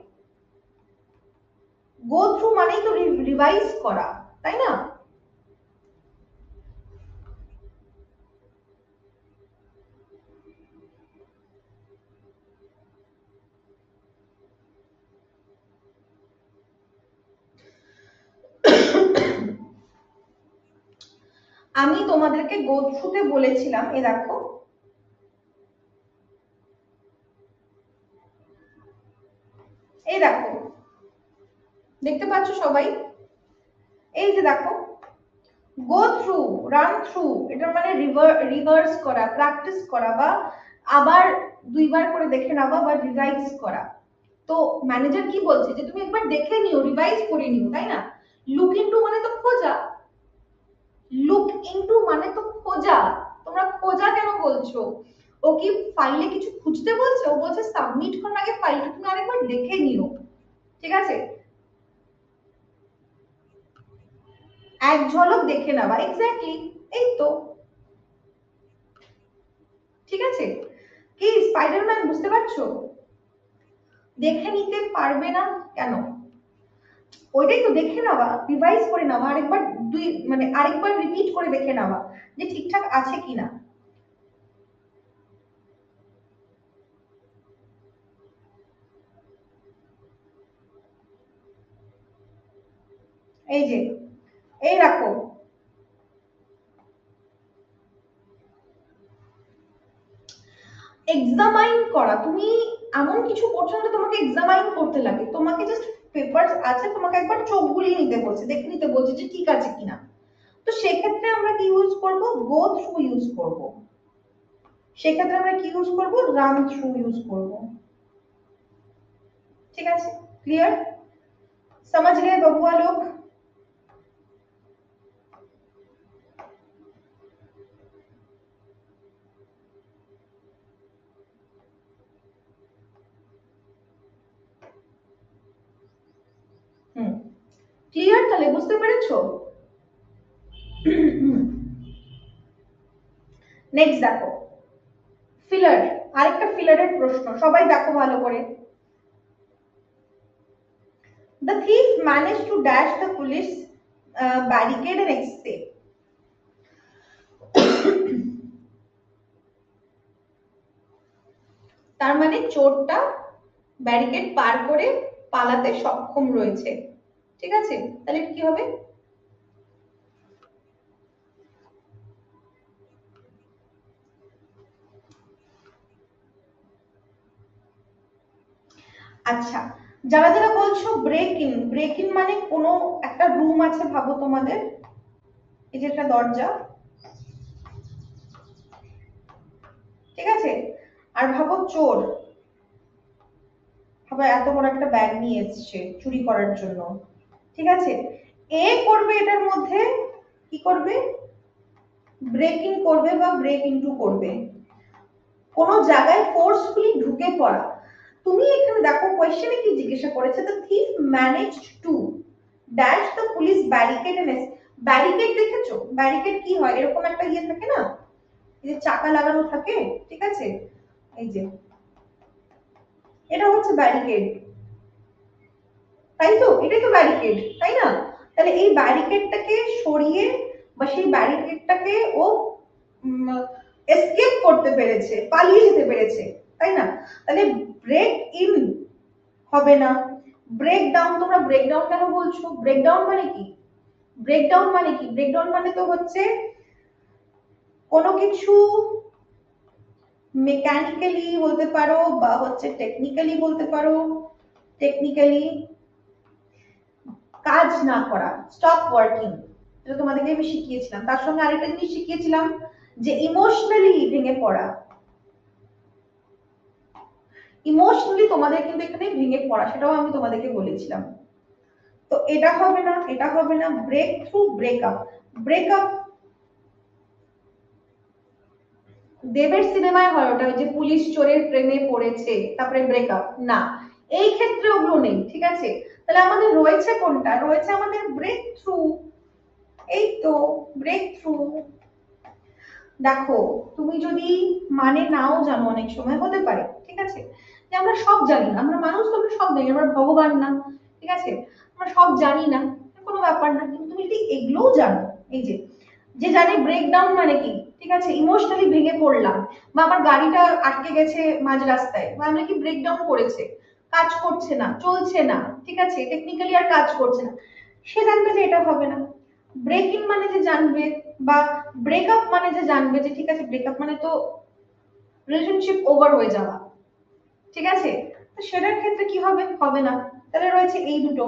গো থ্রু মানেই তো রিভাইজ করা, তাই না? আমি তোমাদেরকে গো থ্রুতে বলেছিলাম, এ দেখো এই দেখো, দেখতে পাচ্ছ সবাই? এই যে দেখো, গো থ্রু, রান থ্রু, এটা মানে রিভার্স করা, প্র্যাকটিস করা, বা আবার দুইবার করে দেখে নেওয়া বা রিভাইজ করা। তো ম্যানেজার কি বলছে যে তুমি একবার দেখে নিও, রিভাইজ করে নিও, তাই না? লুক ইনটু মানে তো খোঁজা, লুক ইনটু মানে তো খোঁজা। তোমরা খোঁজা কেন বলছো? ও কি ফাইলে কিছু খুঁজতে বলছে? ও বলছে সাবমিট করার আগে ফাইলটা তুমি আরেকবার দেখে নিও, ঠিক আছে? এক ঝলক দেখে নেওয়া, এক্স্যাক্টলি, এই তো, ঠিক আছে? কি স্পাইডারম্যান, বুঝতে পারছো? দেখে নিতে পারবে না কেন? ওইটাই তো, দেখে নেওয়া, রিভাইজ করে নেওয়া, আরেকবার মানে আরেকবার রিপিট করে দেখে নেওয়া যে ঠিকঠাক আছে কিনা। এই যে, এই রাখো, এক্সামাইন করা। তুমি এমন কিছু করছো না তোমাকে এক্সামাইন করতে লাগে, তোমাকে জাস্ট পেপার আছে, তোমাকে একবার চোখ বুলিয়ে নিতে বলছে, দেখে নিতে বলছে যে ঠিক আছে কিনা। তো সেক্ষেত্রে আমরা কি ইউজ করব? গো থ্রু ইউজ করব। সেক্ষেত্রে আমরা কি ইউজ করব? রান থ্রু ইউজ করব। ঠিক আছে, ক্লিয়ার? समझ गए बबुआ लोग? হুম, ক্লিয়ার? তাহলে বুঝতে পেরেছো? নেক্সট দেখো, ফিলার। আরেকটা ফিলারের প্রশ্ন, সবাই দেখো ভালো করে। The thief managed to dash the police barricade and escape. তার মানে চোরটা ব্যারিকেড পার করে পালাতে সক্ষম রয়েছে, ঠিক আছে? তাহলে কি হবে? আচ্ছা, যারা যারা বলছো ব্রেক ইন, ব্রেক ইন মানে কোনো একটা রুম আছে, ভাবো তোমাদের, এই যে একটা দরজা, ঠিক আছে? আর ভাবো চোর, ভাবো এত বড় একটা ব্যাগ নিয়ে এসছে চুরি করার জন্য, ঠিক আছে? এ করবে এটার মধ্যে, কি করবে? ব্রেক ইন করবে বা ব্রেক ইনটু করবে, কোন জায়গায় ফোর্সফুলি ঢুকে পড়া। তুমি এখানে দেখো কোয়েশ্চেনে কি জিজ্ঞাসা করেছে, the thief managed to dash the police barricade and barricade, দেখেছো ব্যারিকেড কি হয়? এরকম একটা ইয়ে থাকে না, এই যে চাকা লাগানো থাকে, ঠিক আছে? এই যে এটা হচ্ছে ব্যারিকেড, তাই তো? এটাই তো ব্যারিকেড, তাই না? তাহলে এই ব্যারিকেডটাকে সরিয়ে বা সেই ব্যারিকেডটাকে ও এসকেপ করতে পেরেছে, পালিয়ে যেতে পেরেছে, তাই না? তাহলে ব্রেক ইন হবে না, ব্রেক ডাউন। তোমরা ব্রেক ডাউন কেন বলছো? ব্রেক ডাউন মানে কি? ব্রেকডাউন মানে কি? ব্রেকডাউন মানে তো হচ্ছে কোনো কিছু মেকানিক্যালি বলতে পারো বা হচ্ছে টেকনিক্যালি বলতে পারো, টেকনিক্যালি কাজ না করা, স্টপ ওয়ার্কিং, যেটা তোমাদেরকে আমি শিখিয়েছিলাম। তার সঙ্গে আরেকটা জিনিস শিখিয়েছিলাম, যে ইমোশনালি ভেঙে পড়া। ইমোশনালি তোমাদের কিন্তু এখানে ভেঙে পড়া, সেটাও আমি তোমাদেরকে বলেছিলাম। তো এটা হবে না, এটা হবে না। Break through, breakup. ব্রেকআপ দেবের সিনেমায় হয় ওটা, ওই যে পুলিশ চোরের প্রেমে পড়েছে তারপরে ব্রেকআপ, না এই ক্ষেত্রে ওগুলো নেই, ঠিক আছে? তাহলে আমাদের রয়েছে কোনটা? রয়েছে আমাদের ব্রেক থ্রু, এই তো ব্রেক থ্রু। দেখো, তুমি যদি মানে নাও জানো, অনেক সময় হতে পারে, ঠিক আছে, যে আমরা সব জানি না, আমরা মানুষ তো, আমরা সব জানি, আমরা ভগবান না, ঠিক আছে? আমরা সব জানি না, কোনো ব্যাপার না, কিন্তু তুমি যদি এগুলোও জানো, এই যে যে জানে ব্রেকডাউন মানে কি, ঠিক আছে, ইমোশনালি ভেঙে পড়লাম, বা আমার গাড়িটা আটকে গেছে মাঝ রাস্তায়, বা আমরা কি ব্রেকডাউন করেছে, কাজ করছে না, চলছে না, ঠিক আছে, টেকনিক্যালি আর কাজ করছে না, সে জানবে যে এটা হবে না। ব্রেক ইন মানে যে জানবে, বা ব্রেকআপ মানে যে জানবে যে ঠিক আছে ব্রেকআপ মানে তো রিলেশনশিপ ওভার হয়ে যাওয়া, ঠিক আছে, তো সেটার ক্ষেত্রে কি হবে, হবে না। তাহলে রয়েছে এই দুটো।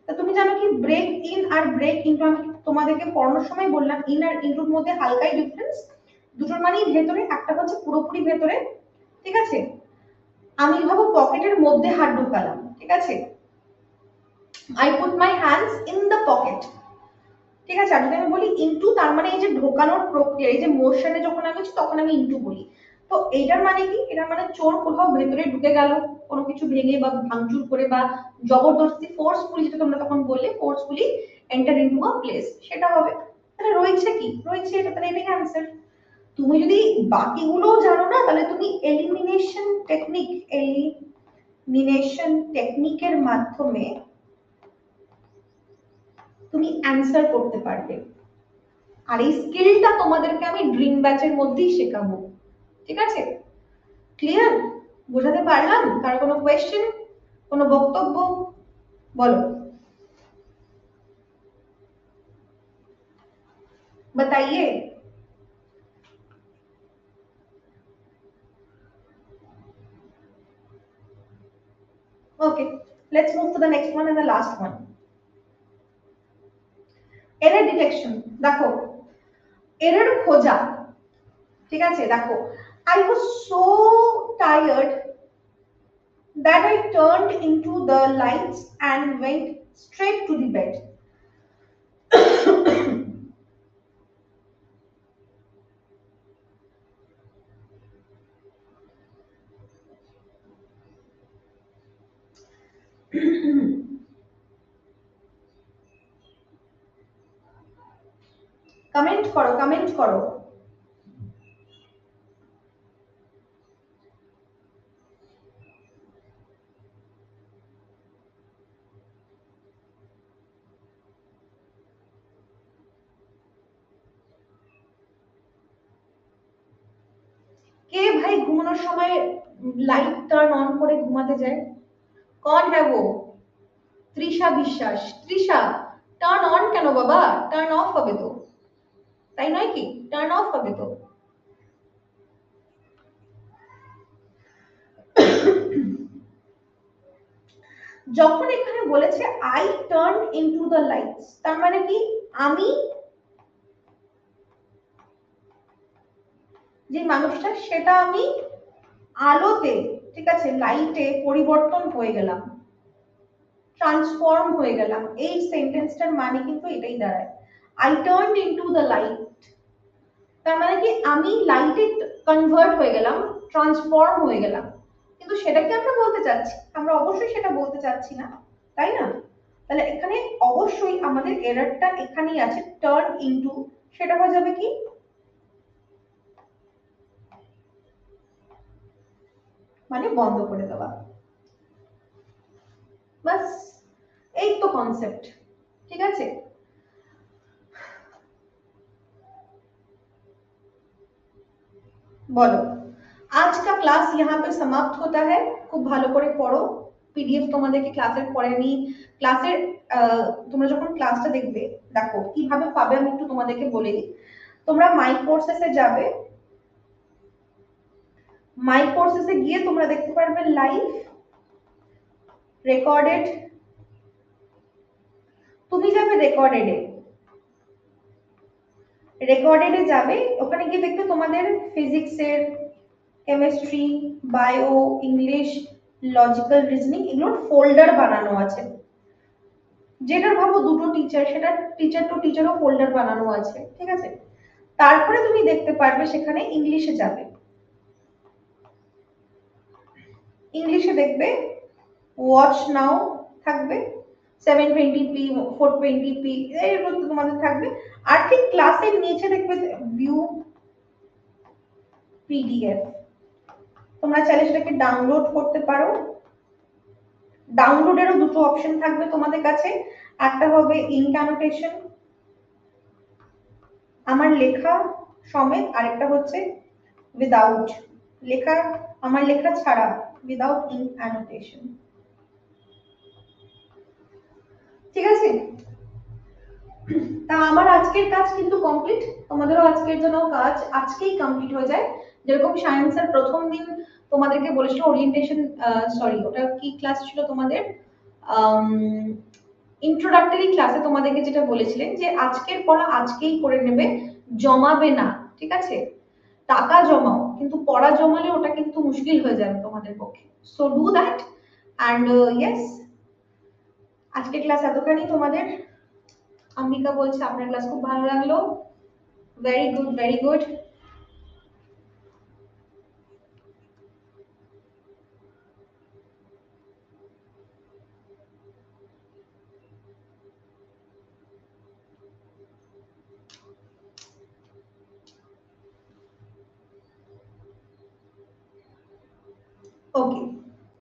তা তুমি জানো কি ব্রেক ইন আর ব্রেক ইনটু, আমি তোমাদেরকে পড়ানোর সময় বললাম ইন আর ইনটুর মধ্যে হালকাই ডিফারেন্স, দুটোর মানেই ভেতরে, একটা হচ্ছে পুরোপুরি ভেতরে, ঠিক আছে, আমি ভাবো পকেটের মধ্যে হাত ঢুকালাম, ঠিক আছে, I put my hands in the pocket, ঠিক আছে। আর যদি আমি বলি ইনটু, তার মানে এই যে ঢোকানোর প্রক্রিয়া, এই যে মোশনে যখন আমি আছি তখন আমি ইনটু বলি। তো এইটার মানে কি, এটার মানে চোর কোথাও ভেতরে ঢুকে গেল কোনো কিছু ভেঙে বা ভাঙচুর করে, বা জবরদস্তি ফোর্সফুলি, যেটা তোমরা তখন বললে forcefully enter into a place, সেটা হবে। তাহলে রয়েছে কি, রয়েছে এটা, তাহলে এটাই অ্যান্সার। তুমি যদি বাকিগুলো জানো না, তাহলে তুমি এলিমিনেশন টেকনিকের মাধ্যমে তুমি অ্যান্সার করতে পারবে। আর এই স্কিলটা তোমাদেরকে আমি ড্রিম ব্যাচের মধ্যেই শেখাবো, ঠিক আছে, ক্লিয়ার, বোঝাতে পারলাম? কার কোনো কোয়েশ্চেন, কোনো বক্তব্য, বলো, बताइए। Okay, let's move to the next one and the last one. Error detection, দেখো, এরর খোঁজা, ঠিক আছে, দেখো, I was so tired that I turned into the lights and went straight to the bed. Comment করো, comment করো। কে ভাই ঘুমানোর সময় লাইট টার্ন অন করে ঘুমাতে যায়? কন হ্যাঁ वो? তৃষা বিশ্বাস। তৃষা, টার্ন অন কেন বাবা, টার্ন অফ হবে তো, তাই নয় কি, টার্ন অফ হবে তো। যখন এখানে বলেছে I turn into the lights, তার মানে কি, আমি যে মানুষটা, সেটা আমি আলোতে, ঠিক আছে, লাইটে পরিবর্তন হয়ে গেলাম, ট্রান্সফর্ম হয়ে গেলাম, এই সেন্টেন্সটার মানে কিন্তু এটাই দাঁড়ায়, I turn into the light, তার মানে কি আমি লাইটে কনভার্ট হয়ে গেলাম, ট্রান্সফর্ম হয়ে গেলাম। কিন্তু সেটা কি আমরা বলতে চাচ্ছি? আমরা অবশ্যই সেটা বলতে চাচ্ছি না, তাই না? তাহলে এখানে অবশ্যই আমাদের এররটা এখানেই আছে, টার্ন ইনটু, সেটা হয়ে যাবে কি, মানে বন্ধ করে দেওয়া, বাস, এই তো কনসেপ্ট, ঠিক আছে। বলো, आज का क्लास यहाँ पे समाप्त होता है। খুব ভালো করে পড়ো, পিডিএফ তোমাদেরকে ক্লাসের পরে আমি ক্লাসের, তোমরা যখন ক্লাসটা দেখবে, দেখো কিভাবে পাবে আমি একটু তোমাদেরকে বলে দিই। তোমরা মাই কোর্সেসে যাবে, মাই কোর্সেসে গিয়ে তোমরা দেখতে পারবে লাইভ রেকর্ডেড, তুমি যাবে রেকর্ডেডে, রেকর্ডেডে যাবে, ওখানে গিয়ে দেখবে তোমাদের ফিজিক্সের, chemistry, bio, English, logical reasoning, এগুলোর ফোল্ডার বানানো আছে। যেটার ভাবো দুটো টিচার, সেটা টিচার টু টিচারও ফোল্ডার বানানো আছে, ঠিক আছে। তারপরে তুমি দেখতে পারবে সেখানে ইংলিশে যাবে, ইংলিশে দেখবে ওয়াচ নাও থাকবে, 720p, 420p, এগুলো তো তোমাদের থাকবে। আর ঠিক ক্লাসের নিচে দেখবে ভিউ পিডিএফ, তোমরা চাইলে সেটাকে ডাউনলোড করতে পারো, ডাউনলোডেরও দুটো অপশন থাকবে তোমাদের কাছে, একটা হবে ইঙ্ক অ্যানোটেশন আমার লেখা সমেত, আরেকটা হচ্ছে উইদাউট লেখা, আমার লেখা ছাড়া, উইদাউট ইঙ্ক অ্যানোটেশন। ঠিক আছে, তা আমার আজকের কাজ কিন্তু কমপ্লিট, তোমাদেরও আজকের জন্য কাজ আজকেই কমপ্লিট হয়ে যায়। যেরকম সায়েন্সের প্রথম দিন তোমাদেরকে বলেছিল ওরিয়েন্টেশন, সরি ওটা কি ক্লাস ছিল তোমাদের, ইন্ট্রোডাক্টরি ক্লাসে তোমাদেরকে যেটা বলেছিলেন যে আজকের পড়া আজকেই করে নেবে, জমাবে না, ঠিক আছে? টাকা জমাও, কিন্তু পড়া জমালে ওটা কিন্তু মুশকিল হয়ে যাবে তোমাদের পক্ষে। So do that. And yes, আজকের ক্লাস এতখানি তোমাদের। অম্বিকা বলছে আপনার ক্লাস খুব ভালো লাগলো। Very good, very good. ওকে,